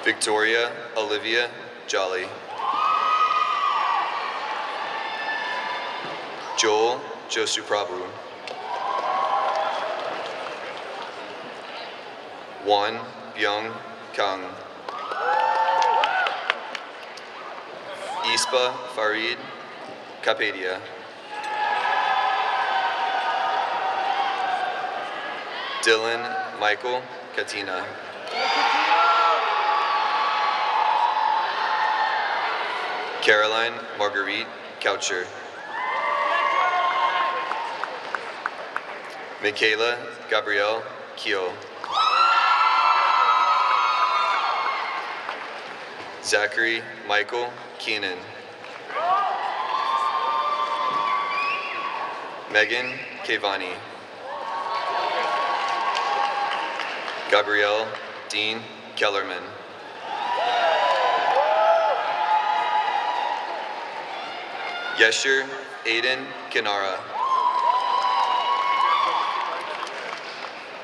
Victoria Olivia Jolly. Joel Josuprabhu. Juan Byung Kang. Ispa Farid Kapadia. Dylan Michael Katina. Caroline Marguerite Coucher. Michaela Gabrielle Keo. Zachary Michael Keenan. Megan Kevani. Gabrielle Dean Kellerman. Yesher Aiden Kinara.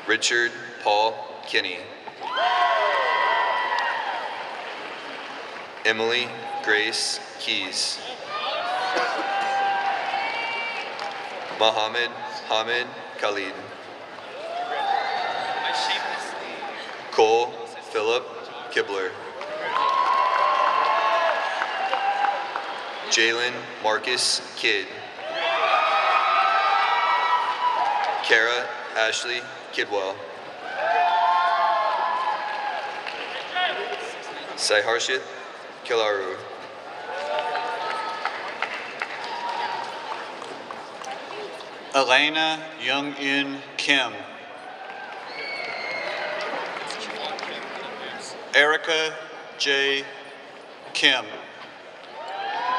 Richard Paul Kinney. Emily Grace Keys. Mohammed Hamid Khalid. Cole Philip Kibler. Jalen Marcus Kidd. Kara Ashley Kidwell. Saiharshit Kilaru. Elena Young-in Kim. Erica J. Kim.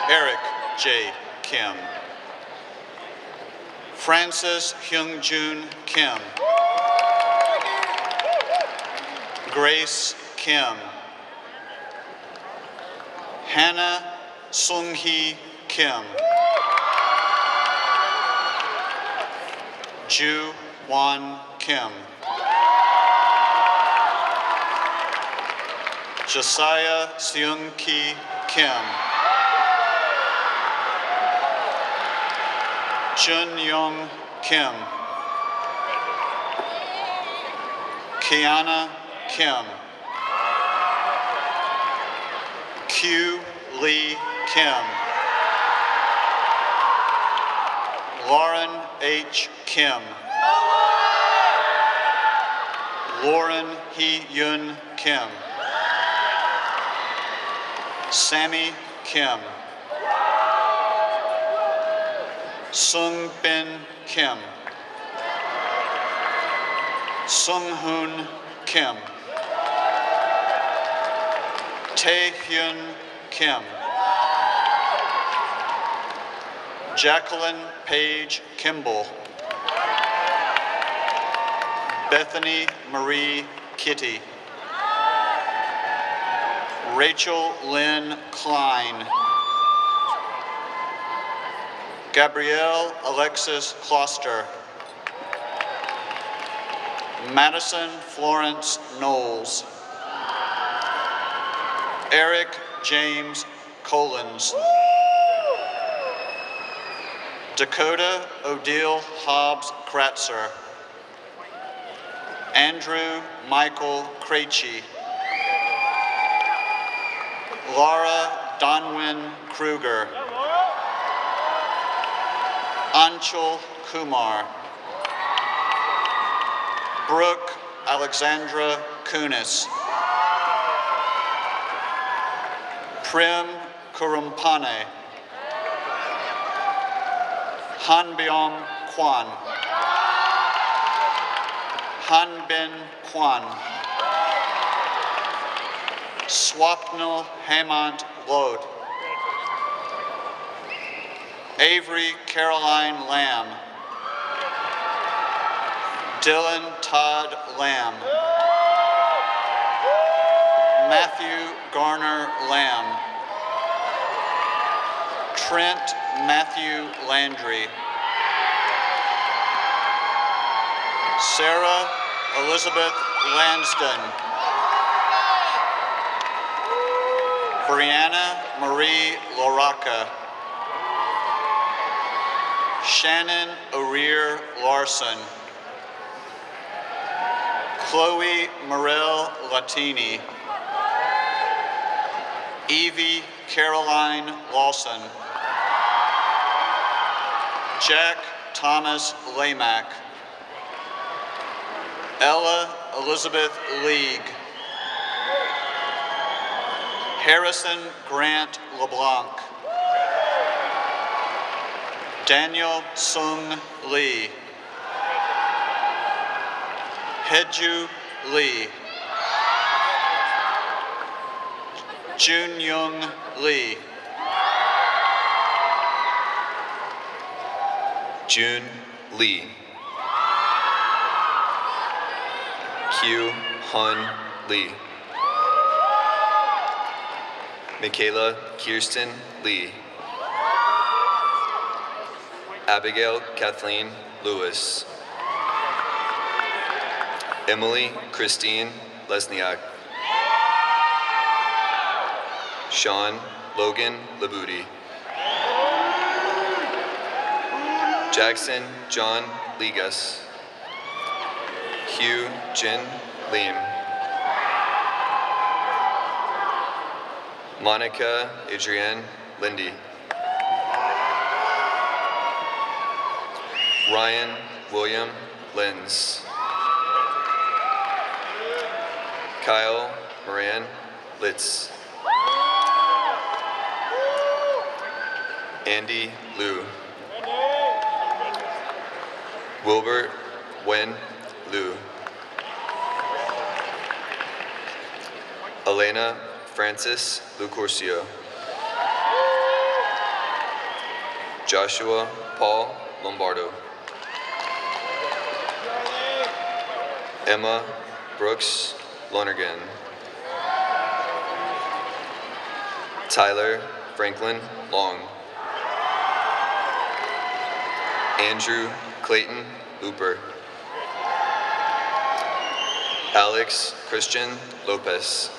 Eric J. Kim. Francis Hyung-jun Kim. Grace Kim. Hannah Sung-hee Kim. Ju Wan Kim. Josiah Seung-ki Kim. Jun Young Kim. Kiana Kim. Q Lee Kim. Lauren H. Kim. Lauren Hee Yun Kim. Sammy Kim. Sung Bin Kim. Sung Hoon Kim. Tae Hyun Kim. Jacqueline Paige Kimball. Bethany Marie Kitty. Rachel Lynn Klein. Gabrielle Alexis Kloster. Madison Florence Knowles. Eric James Collins. Dakota Odile Hobbs Kratzer. Andrew Michael Krejci. Laura Donwin Kruger. Anshul Kumar. Brooke Alexandra Kunis. Prim Kurumpane. Hanbyong Kwan. Hanbin Kwan. Swapnil Hemant Lode. Avery Caroline Lamb. Dylan Todd Lamb. Matthew Garner Lamb. Trent Matthew Landry. Sarah Elizabeth Lansden. Brianna Marie Laraca. Shannon O'Rear Larson. Chloe Morel Latini. Evie Caroline Lawson. Jack Thomas Lamack. Ella Elizabeth League. Harrison Grant LeBlanc. Daniel Sung Lee. Heju Lee. Jun Young Lee. June Lee. Q Hun Lee. Michaela Kirsten Lee. Abigail Kathleen Lewis. Emily Christine Lesniak. Sean Logan Labudi. Jackson John Ligas. Hugh Jin Lim. Monica Adrienne Lindy. Ryan William Lenz. Kyle Moran Litz. Andy Liu. Wilbert Wen Liu. Elena Francis Lucurcio. Joshua Paul Lombardo. Emma Brooks Lonergan. Tyler Franklin Long. Andrew Clayton Hooper. Alex Christian Lopez.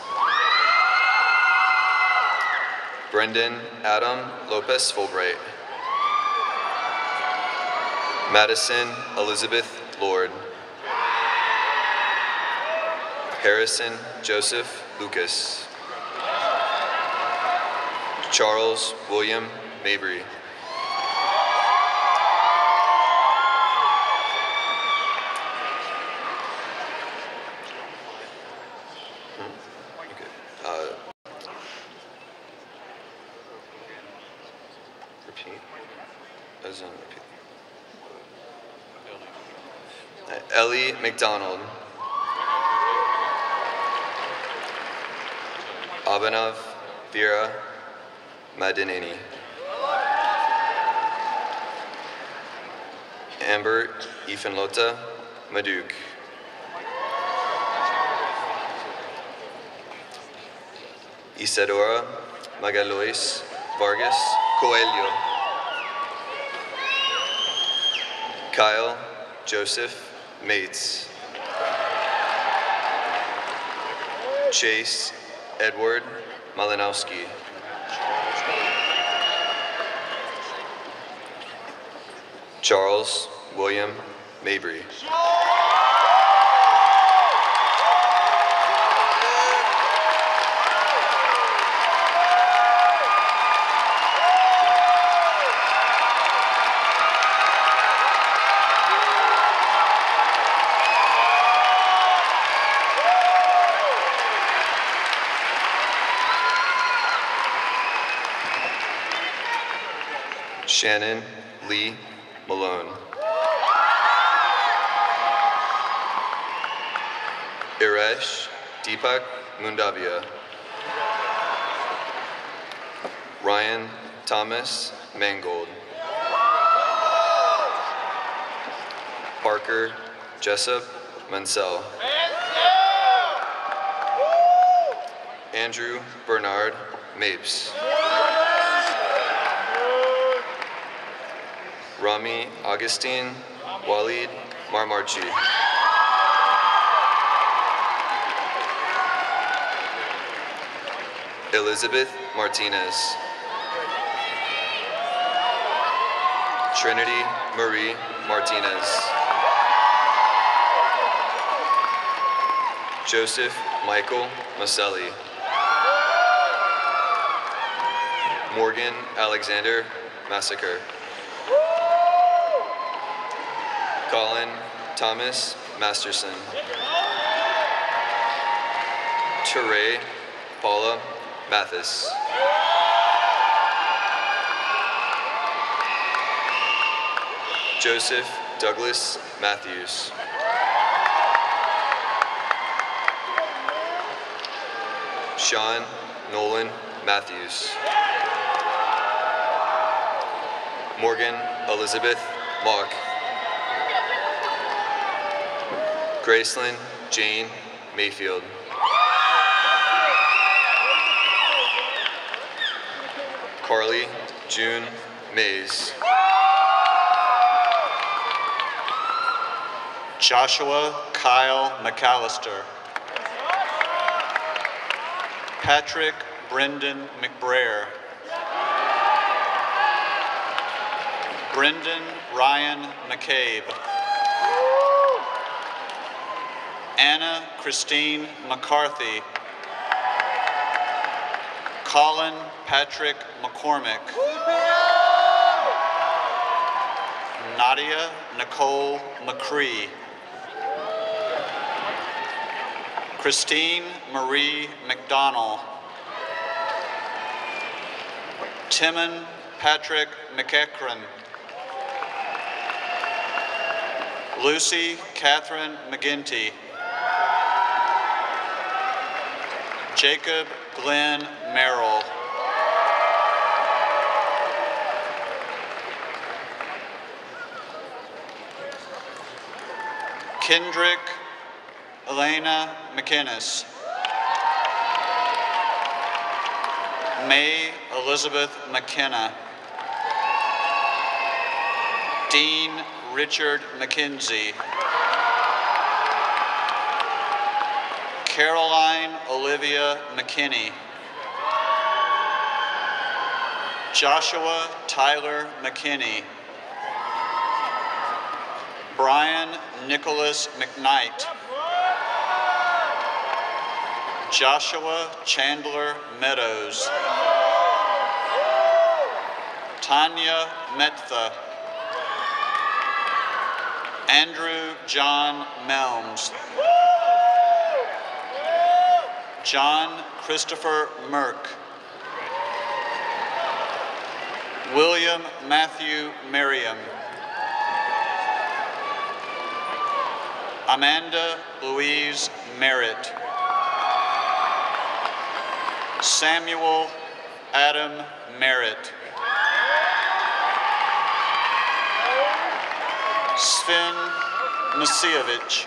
Brendan Adam Lopez Fulbright. Madison Elizabeth Lord. Harrison Joseph Lucas. Charles William Mabry. Repeat. As in repeat. Ellie McDonald. Abhinav Veera Madineni. Amber Ifenlota Maduk. Isadora Magalois Vargas Coelho. Kyle Joseph Mates. Chase Edward Malinowski. Charles William Mabry. Shannon Lee Malone. Iresh Deepak Mundavia. Ryan Thomas Mangold. Parker Jessup Mansell. Andrew Bernard Mapes. Rami Augustine Walid Marmarchi. Elizabeth Martinez. Trinity Marie Martinez. Joseph Michael Maselli. Morgan Alexander Massacre. Colin Thomas Masterson. Teray Paula Mathis. Joseph Douglas Matthews. Sean Nolan Matthews. Morgan Elizabeth Mock. Gracelyn Jane Mayfield. Carly June Mays. Joshua Kyle McAllister. Patrick Brendan McBrayer. Brendan Ryan McCabe. Anna Christine McCarthy. Colin Patrick McCormick. Nadia Nicole McCree. Christine Marie McDonnell. Timon Patrick McEachran. Lucy Catherine McGinty. Jacob Glenn Merrill. Kendrick Elena McInnes. May Elizabeth McKenna. Dean Richard McKenzie. Caroline Olivia McKinney. Joshua Tyler McKinney. Brian Nicholas McKnight. Joshua Chandler Meadows. Tanya Metha. Andrew John Melms. John Christopher Merck. William Matthew Merriam. Amanda Louise Merritt. Samuel Adam Merritt. Sven Masievich.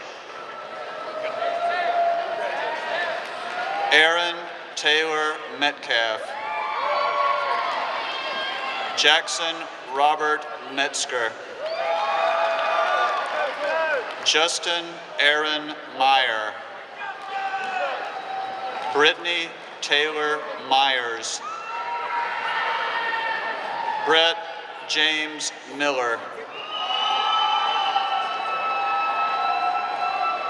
Aaron Taylor Metcalf. Jackson Robert Metzger. Justin Aaron Meyer. Brittany Taylor Myers. Brett James Miller.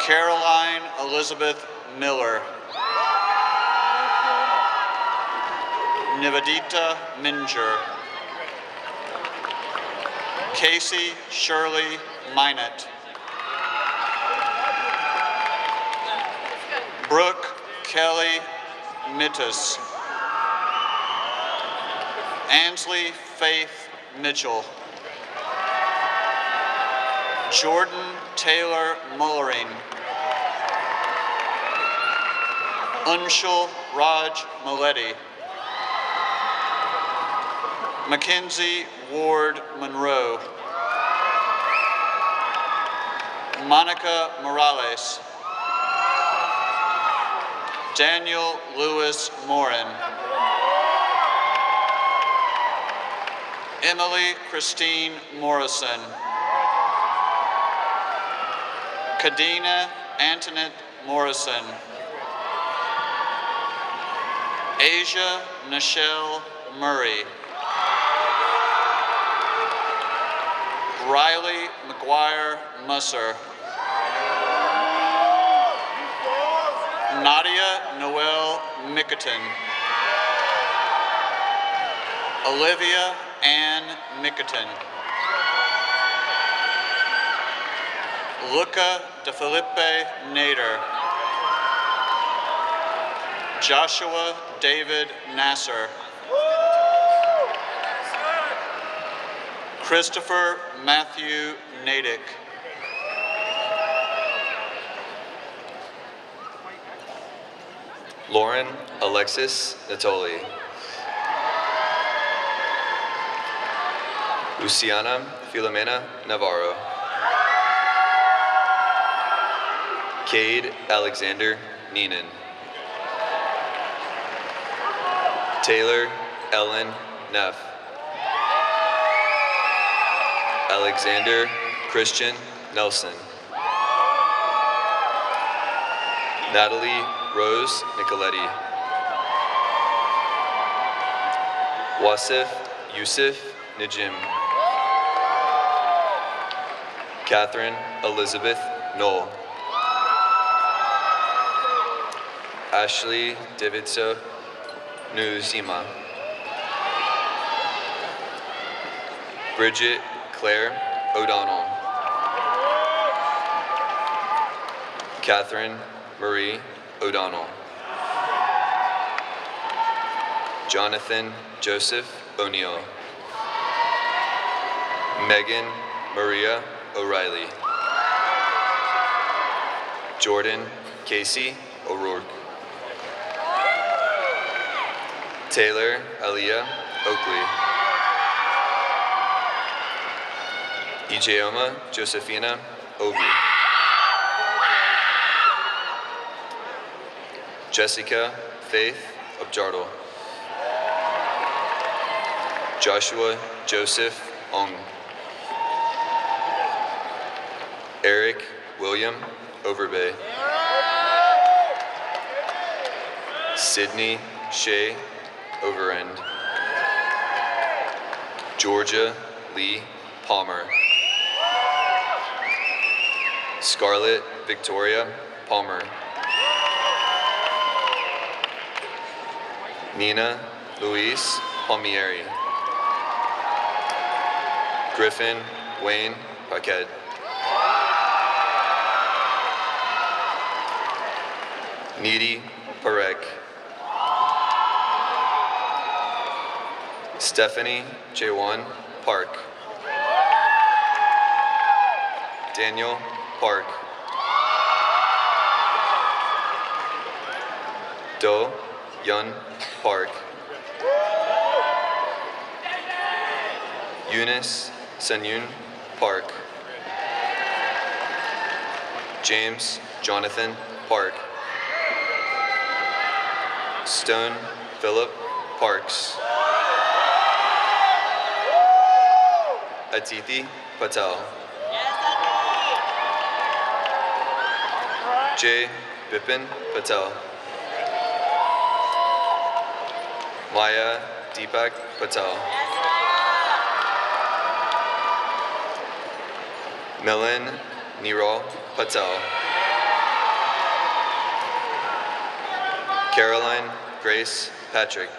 Caroline Elizabeth Miller. Nivedita Minger. Casey Shirley Minot. Brooke Kelly Mittis. Ansley Faith Mitchell. Jordan Taylor Mullering. Unshul Raj Maletti. Mackenzie Ward Monroe. Monica Morales. Daniel Lewis Morin. Emily Christine Morrison. Kadena Antoinette Morrison. Asia Nichelle Murray. Riley McGuire Musser. Nadia Noel Mickerton. Olivia Ann Mickerton. Luca De Felipe Nader. Joshua David Nasser. Christopher Matthew Nadick. Lauren Alexis Natoli. Luciana Filomena Navarro. Cade Alexander Neenan. Taylor Ellen Neff. Alexander Christian Nelson. Natalie Rose Nicoletti. Wasif Yusuf Najim. Catherine Elizabeth Knoll. Ashley Davidson Nuzima. Bridget Claire O'Donnell. Catherine Marie O'Donnell. Jonathan Joseph O'Neill. Megan Maria O'Reilly. Jordan Casey O'Rourke. Taylor Aliyah Oakley. Ijeoma Josephina Obi. Jessica Faith Abjardal. Joshua Joseph Ong. Eric William Overbay. Sydney Shea Overend. Georgia Lee Palmer. Scarlett Victoria Palmer. Nina Louise Palmieri. Griffin Wayne Paquette. Needy Parek. Stephanie Jawan Park. Daniel Park. Do Yun Park. Eunice Senyun Park. James Jonathan Park. Stone Philip Parks. Atiti Patel. J. Bipin Patel. Maya Deepak Patel. Milan Nirol Patel. Caroline Grace Patrick.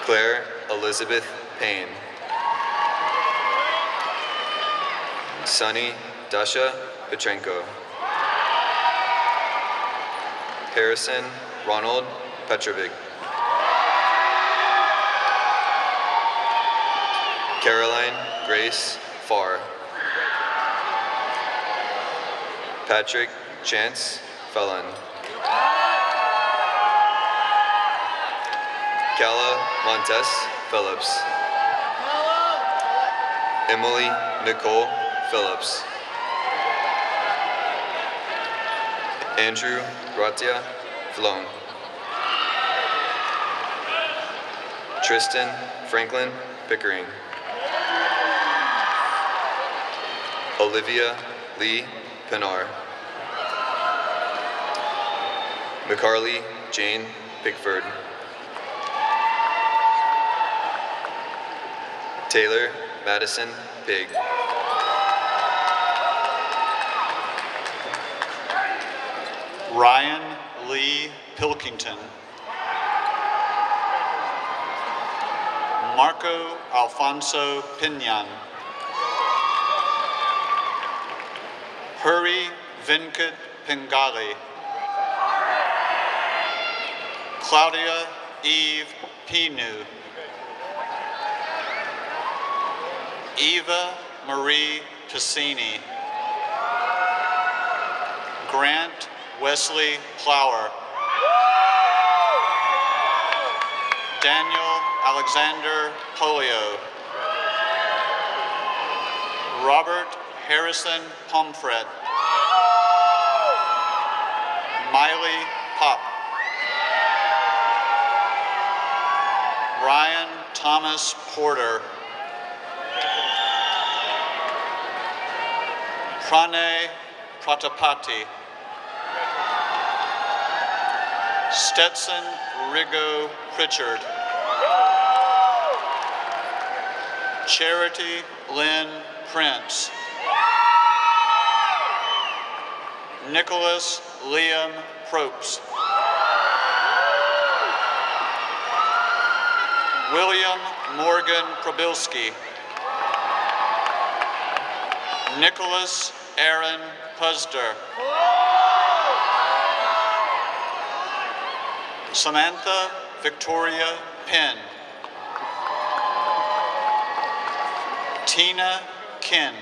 Claire Elizabeth Payne. Sunny Dasha Petrenko. Harrison Ronald Petrovic. Caroline Grace Farr. Patrick Chance Felon. Calla Montes Phillips. Emily Nicole Phillips. Andrew Ratia Vlone. Tristan Franklin Pickering. Olivia Lee Pinar. McCarley Jane Pickford. Taylor Madison Pig. Ryan Lee Pilkington. Marco Alfonso Pinan. Hurry Venkat Pingali. Claudia Eve Pinu. Eva Marie Piscini. Grant Wesley Plower. Daniel Alexander Polio. Robert Harrison Pomfret. Miley Pop. Ryan Thomas Porter. Pranay Pratapati. Stetson Rigo Pritchard. Charity Lynn Prince. Nicholas Liam Probst. William Morgan Probilski. Nicholas Aaron Puzder. Samantha Victoria Penn. Tina Kin.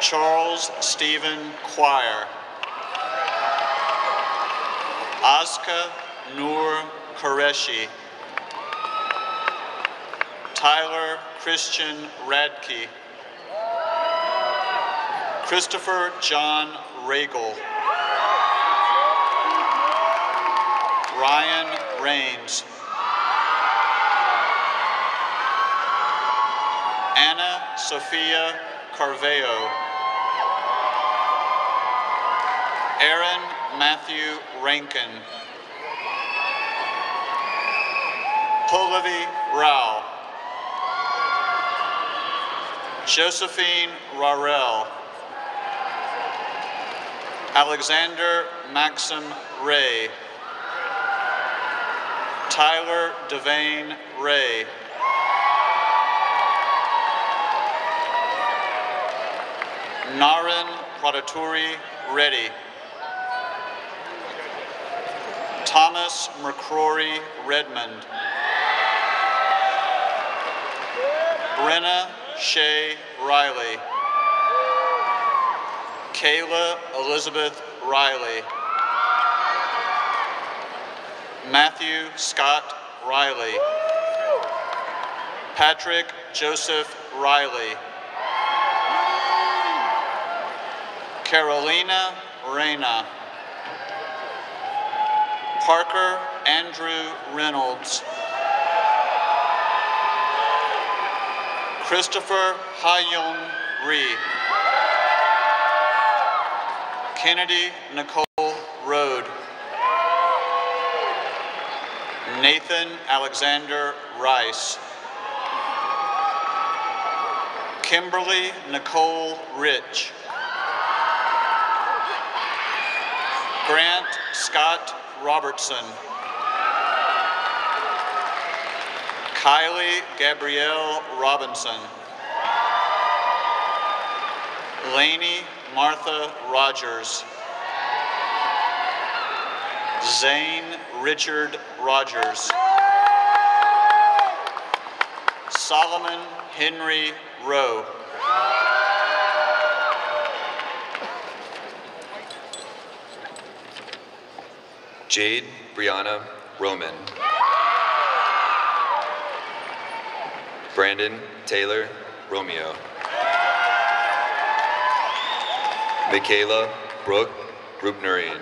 Charles Stephen Quire. Azka Noor Qureshi. Tyler Christian Radke. Christopher John Regal. Ryan Rains. Anna Sophia Carveo. Aaron Matthew Rankin. Pallavi Rao. Josephine Rarel. Alexander Maxim Ray. Tyler Devane Ray. Naren Pradaturi Reddy. Thomas McCrory Redmond. Brenna Shea Riley. Kayla Elizabeth Riley. Matthew Scott Riley. Patrick Joseph Riley. Carolina Reyna. Parker Andrew Reynolds. Christopher Hayung Ree. Kennedy Nicole Rode. Nathan Alexander Rice. Kimberly Nicole Rich. Grant Scott Robertson. Kylie Gabrielle Robinson. Lainey Martha Rogers. Zane Richard Rogers. Solomon Henry Rowe. Jade Brianna Roman. Brandon Taylor Romeo. Michaela Brooke Rubnurian.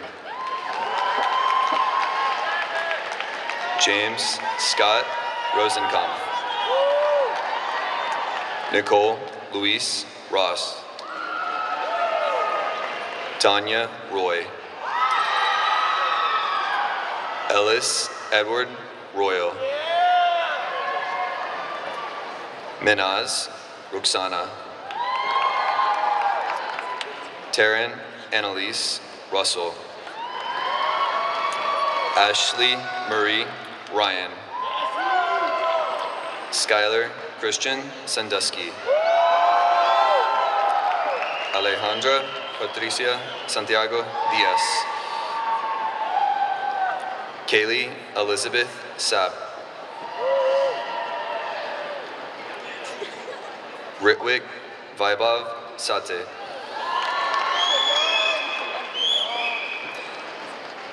James Scott Rosenkampf. Nicole Louise Ross. Tanya Roy. Ellis Edward Royal. Minaz Ruxana. Taryn Annalise Russell. Ashley Marie Ryan. Skylar Christian Sandusky. Alejandra Patricia Santiago Diaz. Kaylee Elizabeth Sapp. Ritwik Vaibhav Sate.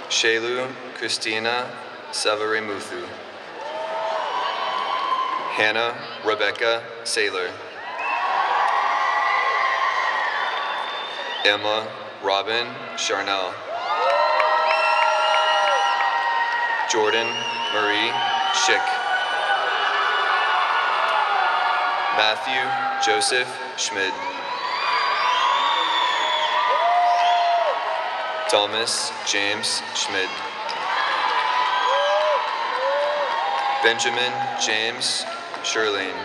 Shailu Christina Savaremuthu. Hannah Rebecca Saylor. Emma Robin Charnel. Jordan Marie Schick. Matthew Joseph Schmid. Thomas James Schmid. Benjamin James Sherlane.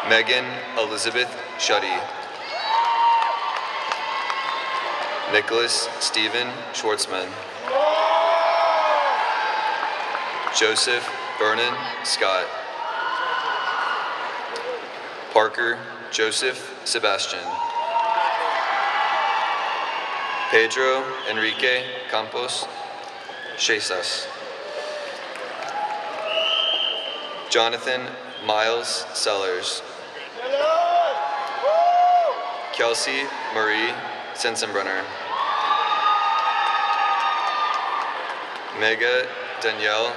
Megan Elizabeth Shuddy. Nicholas Stephen Schwartzman. Joseph Vernon Scott. Parker Joseph Sebastian. Pedro Enrique Campos Chesas. Jonathan Miles Sellers. Kelsey Marie Sensenbrenner. Mega Danielle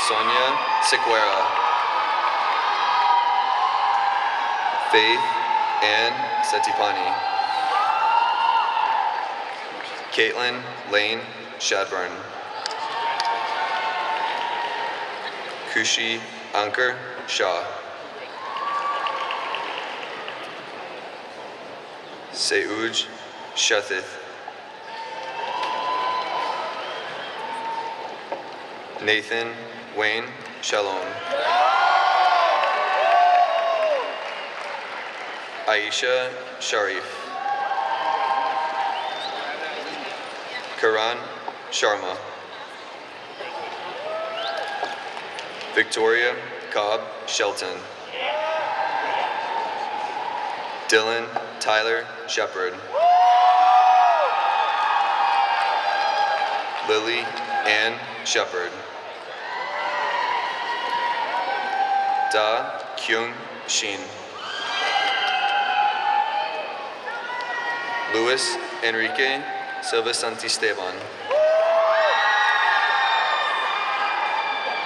Sonia Sequeira. Faith Ann Setipani. Caitlin Lane Shadburn. Kushi Ankur Shah. Seuj Shethith. Nathan Wayne Shalom. Aisha Sharif. Karan Sharma. Victoria Cobb Shelton. Dylan Tyler Shepard. Lily Ann Shepard. Da Kyung Shin. Luis Enrique Silva Santisteban.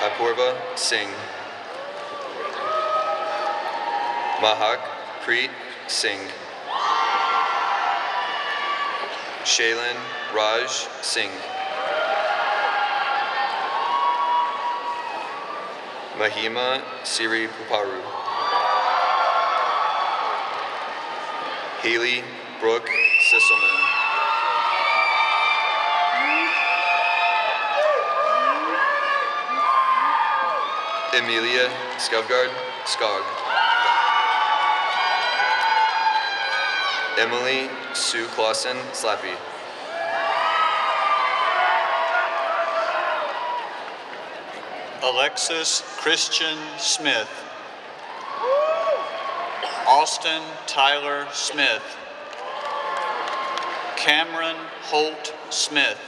Apurva Singh. Mahak Preet Singh. Shaylin Raj Singh. Mahima Siri Puparu. Haley Brooke Sisselman. Emilia Skovgard Skog. Emily Sue Clausen Slappy. Alexis Christian Smith. Austin Tyler Smith. Cameron Holt Smith.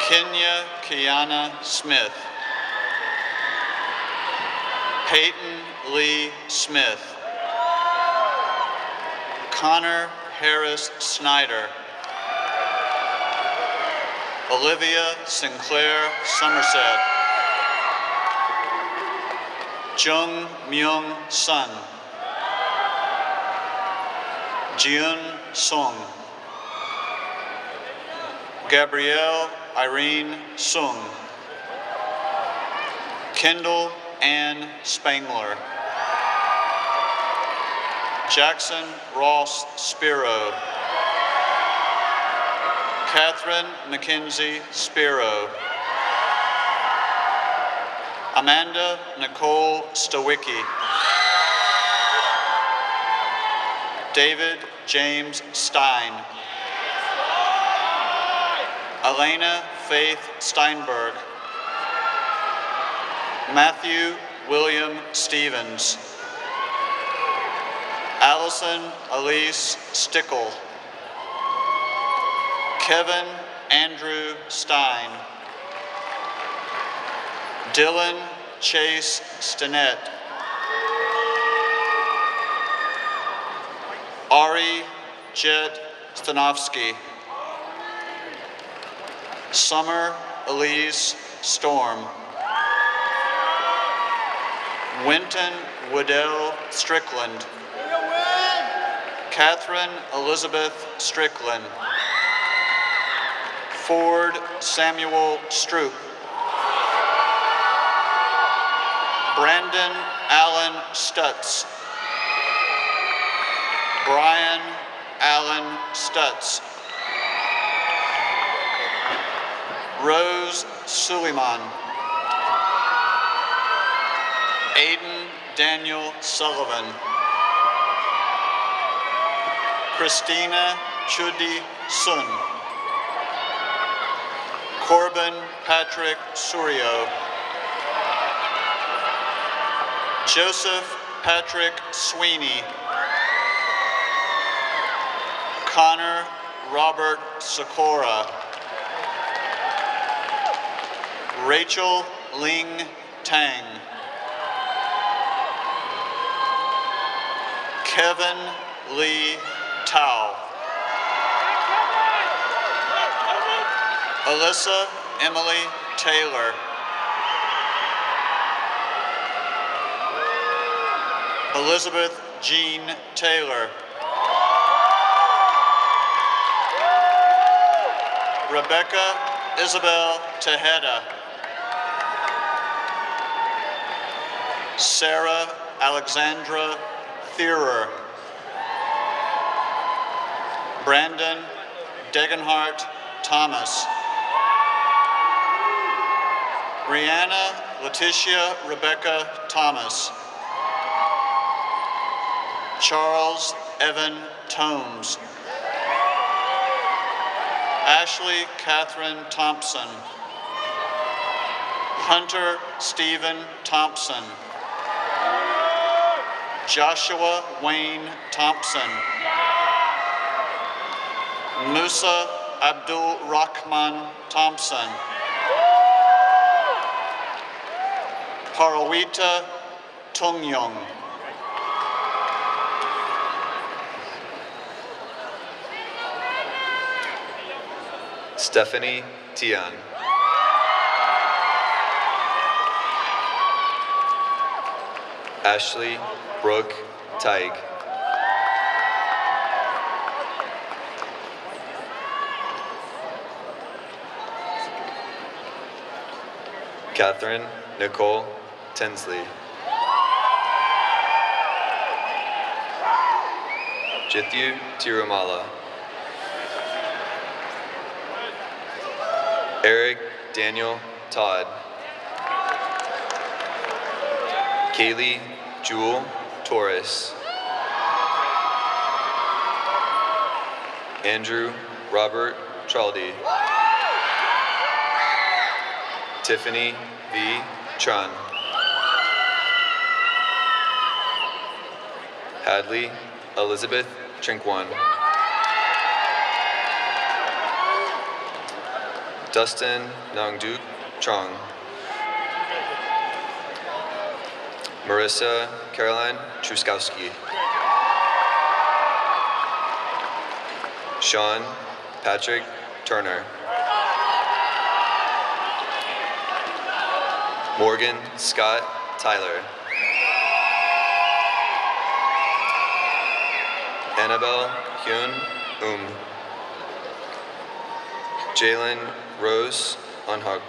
Kenya Kiana Smith. Peyton Lee Smith. Connor Harris Snyder. Olivia Sinclair Somerset. Jung Myung Sun. Jiun Sung. Gabrielle Irene Sung. Kendall Ann Spangler. Jackson Ross Spiro. Catherine Mackenzie Spiro. Amanda Nicole Stowicki. David James Stein. Elena Faith Steinberg. Matthew William Stevens. Allison Elise Stickle. Kevin Andrew Stein. Dylan Chase Stinnett. Ari Jet Stanovsky. Summer Elise Storm. Winton Woodell Strickland. Catherine Elizabeth Strickland. Ford Samuel Stroop. Brandon Allen Stutz. Brian Allen Stutz. Rose Suleiman. Aiden Daniel Sullivan. Christina Chudi Sun. Corbin Patrick Surio. Joseph Patrick Sweeney. Connor Robert Sikora. Rachel Ling Tang. Kevin Lee Tao. Alyssa Emily Taylor. Elizabeth Jean Taylor. Rebecca Isabel Tejeda. Sarah Alexandra Thierer. Brandon Degenhart Thomas. Brianna Letitia Rebecca Thomas. Charles Evan Tomes. Ashley Catherine Thompson. Hunter Stephen Thompson. Joshua Wayne Thompson. Musa Abdul Rahman Thompson. Parawita Tungyong. Stephanie Tian. Ashley Brooke Teig. Catherine Nicole Tinsley. Jithu Tirumala. Eric Daniel Todd. Kaylee Jewel Torres. Andrew Robert Traldi. Tiffany V. Chun. Hadley Elizabeth Trinkwan. Dustin Nangduk Chong. Marissa Caroline Truskowski. Sean Patrick Turner. Morgan Scott Tyler. Annabelle Hyun Jalen Rose Unhug.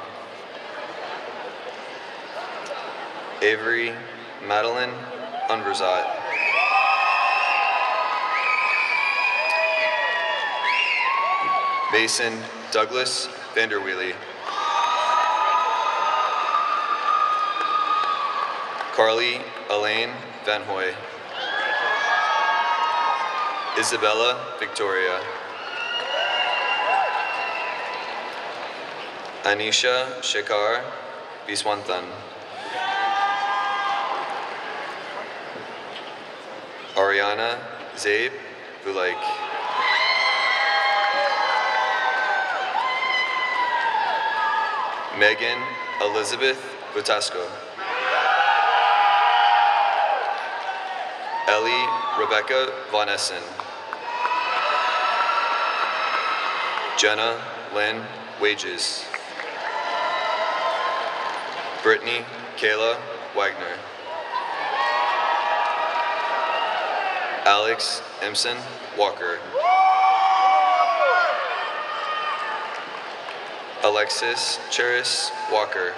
Avery Madeline Unverzat. Mason Douglas Vanderweely. Carly Elaine Van Hoy. Isabella Victoria. Anisha Shekhar Viswanthan. Ariana Zabe Vulaik. Megan Elizabeth Butasco. Ellie Rebecca Von Essen. Jenna Lynn Wages. Brittany Kayla Wagner. Alex Emson Walker. Alexis Cheris Walker.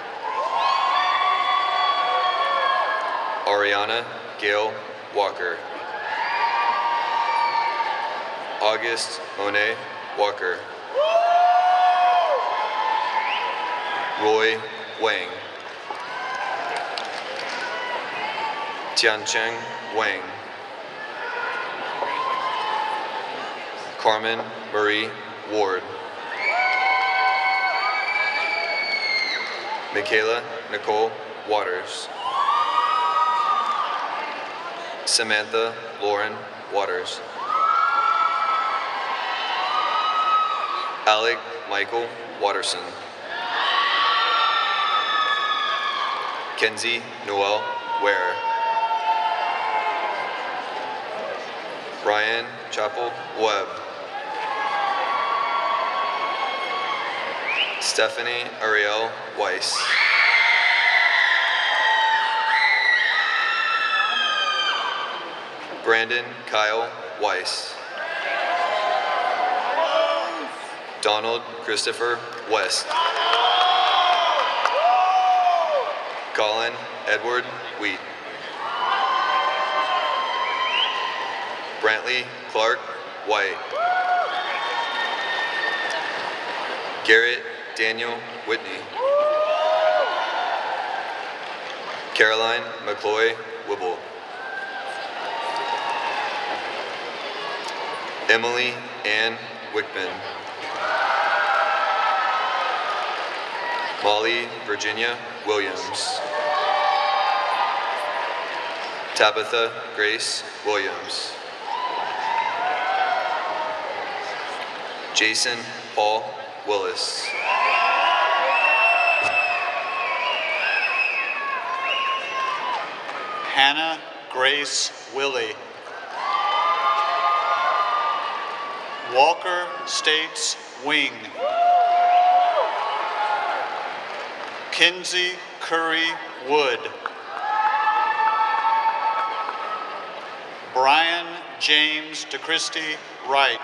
Ariana Gail Walker. August Monet Walker. Roy Wang. Tiancheng Wang. Carmen Marie Ward. Michaela Nicole Waters. Samantha Lauren Waters. Alec Michael Watterson. Kenzie Noel Ware. Ryan Chapel Webb. Stephanie Ariel Weiss. Brandon Kyle Weiss. Donald Christopher West. Colin Edward Wheat. Brantley Clark White. Garrett Daniel Whitney. Caroline McCloy Wibble. Emily Ann Wickman. Molly Virginia Williams. Tabitha Grace Williams. Jason Paul Willis. Hannah Grace Willie. Walker States Wing. Kinsey Curry Wood. Brian James DeChristie Wright.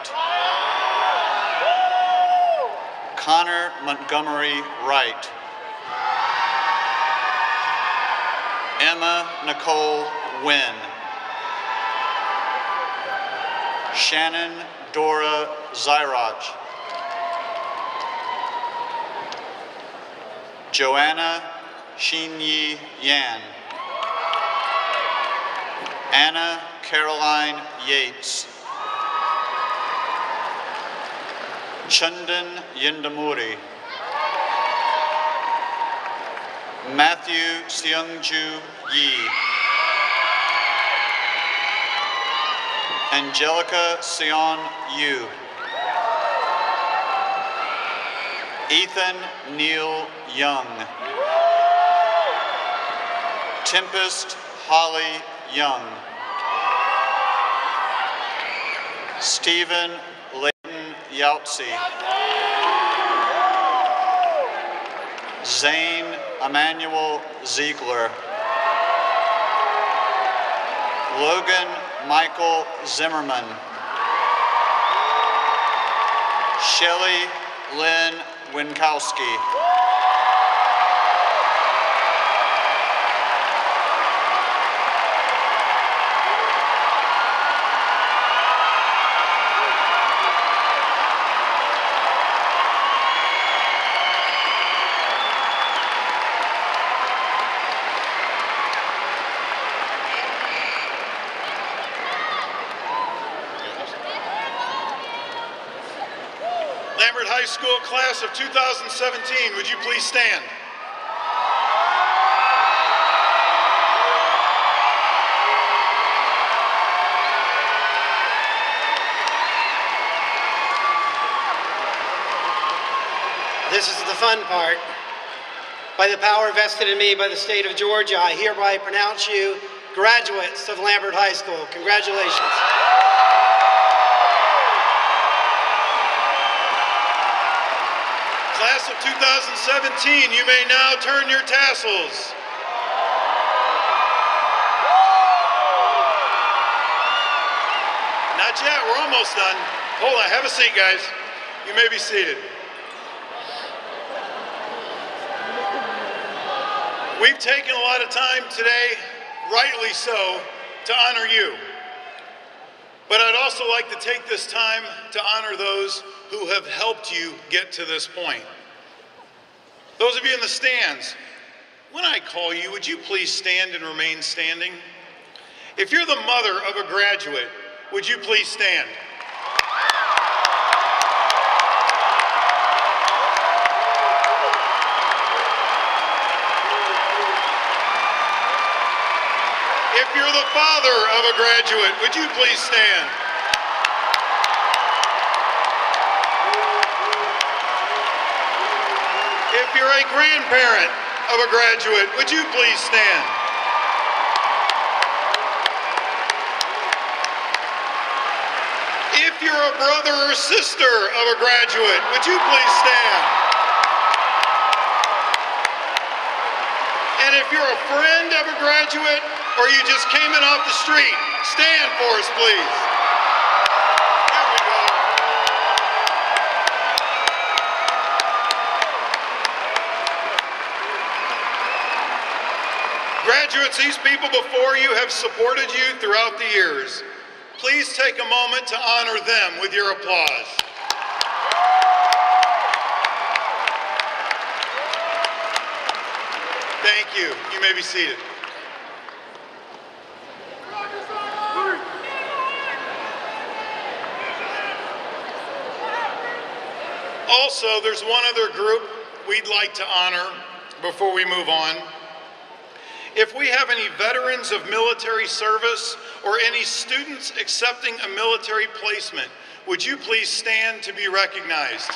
Connor Montgomery Wright. Emma Nicole Wynn. Shannon Dora Zyrach. Joanna Xinyi Yan. Anna Caroline Yates. Chandan Yindamuri. Matthew Seungju Yi. Angelica Sion Yu. Ethan Neil Young. Tempest Holly Young. Stephen Layton Yautzi. Zane Emmanuel Ziegler. Logan Michael Zimmerman. Shelly Lynn Winkowski. Lambert High School class of 2017, would you please stand? This is the fun part. By the power vested in me by the state of Georgia, I hereby pronounce you graduates of Lambert High School. Congratulations. Class of 2017, you may now turn your tassels. Not yet, we're almost done. Hold on, have a seat, guys. You may be seated. We've taken a lot of time today, rightly so, to honor you. But I'd also like to take this time to honor those who have helped you get to this point. Those of you in the stands, when I call you, would you please stand and remain standing? If you're the mother of a graduate, would you please stand? If you're the father of a graduate, would you please stand? If you're a grandparent of a graduate, would you please stand? If you're a brother or sister of a graduate, would you please stand? And if you're a friend of a graduate, or you just came in off the street, stand for us, please. There we go. Graduates, these people before you have supported you throughout the years. Please take a moment to honor them with your applause. Thank you. You may be seated. Also, there's one other group we'd like to honor before we move on. If we have any veterans of military service or any students accepting a military placement, would you please stand to be recognized?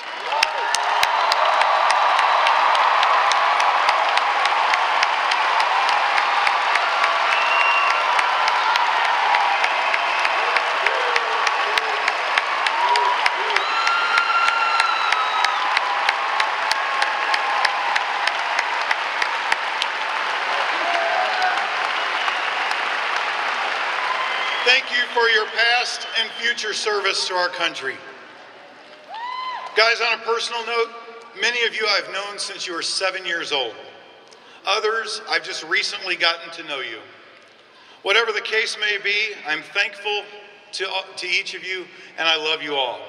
Thank you for your past and future service to our country. Guys, on a personal note, many of you I've known since you were 7 years old. Others, I've just recently gotten to know you. Whatever the case may be, I'm thankful to each of you, and I love you all.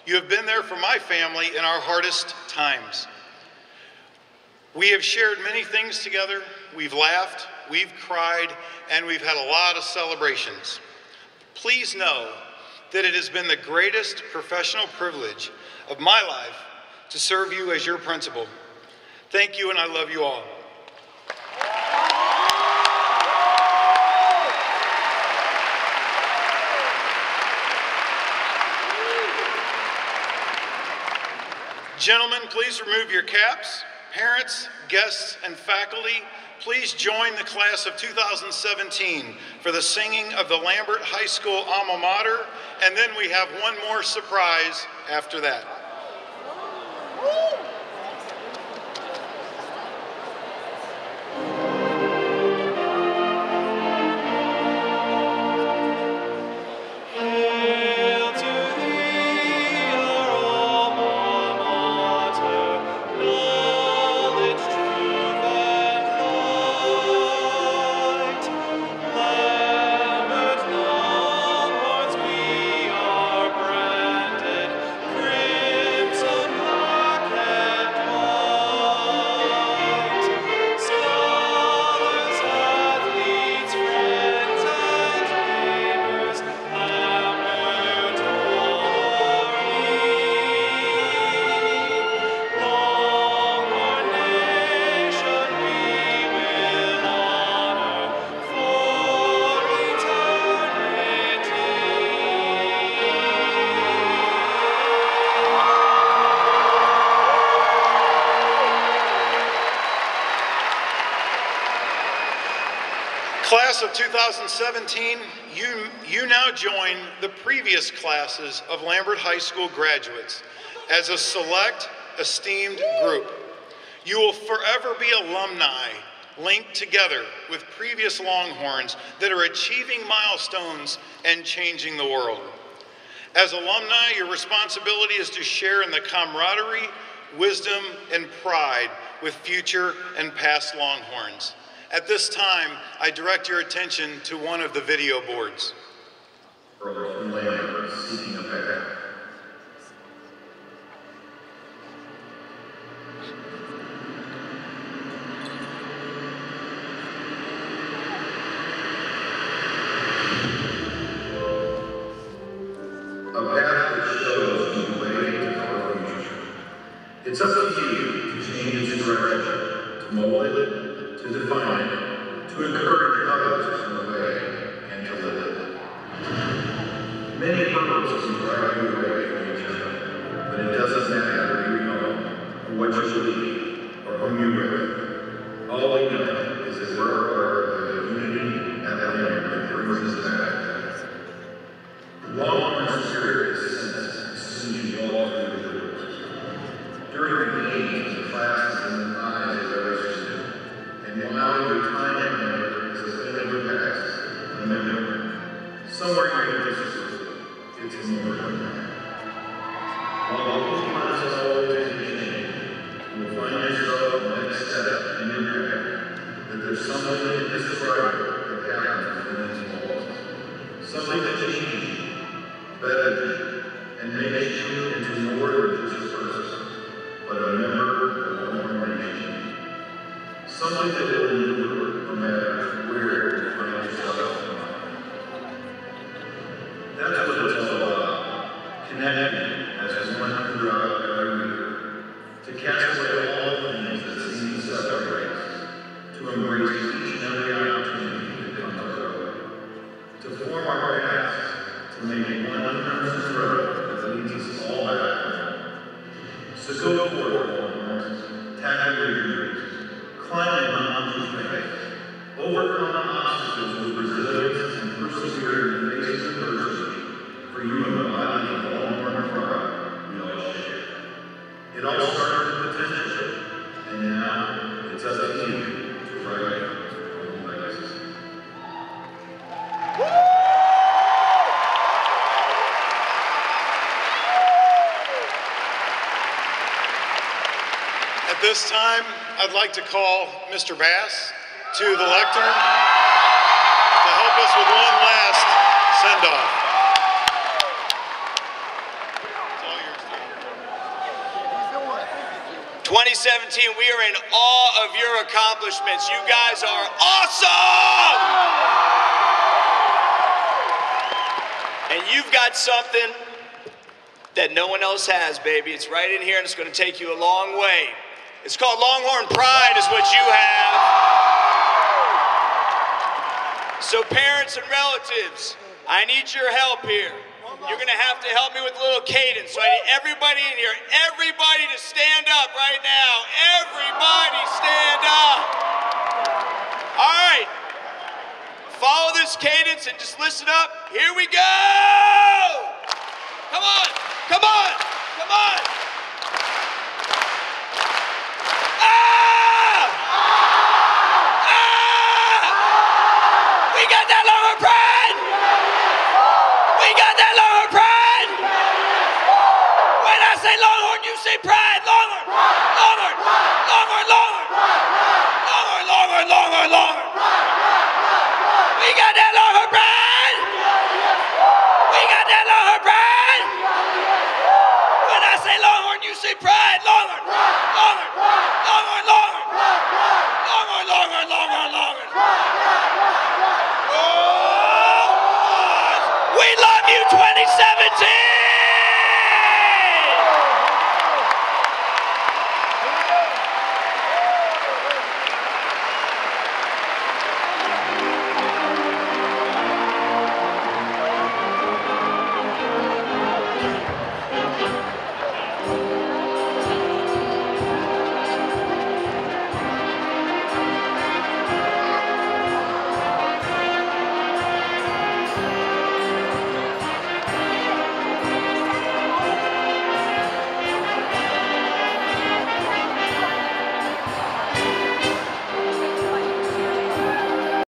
You have been there for my family in our hardest times. We have shared many things together. We've laughed, we've cried, and we've had a lot of celebrations. Please know that it has been the greatest professional privilege of my life to serve you as your principal. Thank you, and I love you all. Gentlemen, please remove your caps. Parents, guests, and faculty, please join the class of 2017 for the singing of the Lambert High School alma mater, and then we have one more surprise after that. Hail to thee, our class of 2017, you now join the previous classes of Lambert High School graduates as a select, esteemed group. You will forever be alumni linked together with previous Longhorns that are achieving milestones and changing the world. As alumni, your responsibility is to share in the camaraderie, wisdom, and pride with future and past Longhorns. At this time, I direct your attention to one of the video boards. From Lambert, seeking a backup. A path that shows the way to our future. It's up to you to change its direction, to mold it, to define it, to encourage others in the way, and to live it. Many hurdles can drive you away from each other, but it doesn't matter who you know, or what you believe, or whom you're with. All we know is that we're a part of the unity at Lambert that brings us back. The Longhorn spirit is seen all through the doors. During the meetings, the classes and the eyes of every student, and while your time at Lambert is a thing of your past, remember, somewhere in your history, it's more than that. While the diplomas is always changing, you will find yourself the next step in your career, that there's something indescribable that happens within these walls. Something that changes you, betters you, and makes you into more than just a person, but a member of the Longhorn Nation. Something that will endure no matter where you find yourself in life. That's what it's all about, connecting as one throughout every year, to cast away all the things that seem to separate us, to embrace each and every opportunity that comes our way, to form our paths, to make one crimson road that leads us all back home. So go forward, Longhorns, tackle your dreams, climb the mountains of faith, overcome obstacles with resilience, and persevere in the face of adversity, for you embody the Longhorn pride we all share. It all started with potential, and now it's up to you to write your legacy. At this time, I'd like to call Mr. Bass to the lectern to help us with one last send-off. 2017, we are in awe of your accomplishments. You guys are awesome! And you've got something that no one else has, baby. It's right in here, and it's going to take you a long way. It's called Longhorn Pride, is what you have. So parents and relatives, I need your help here. You're going to have to help me with a little cadence. So I need everybody in here, everybody to stand up right now. Everybody stand up. All right. Follow this cadence and just listen up. Here we go. Come on, come on, come on. We got that Longhorn pride! We got that Longhorn pride! When I say Longhorn, you say pride. Longhorn! Longhorn! Longhorn! Longhorn! Longhorn! Longhorn! Longhorn! Longhorn! We got that Longhorn pride! We got that Longhorn pride! When I say Longhorn, you say pride. Longhorn! Longhorn! Longhorn! Longhorn! Longhorn! Longhorn! Longhorn! Longhorn! We love you, 2017!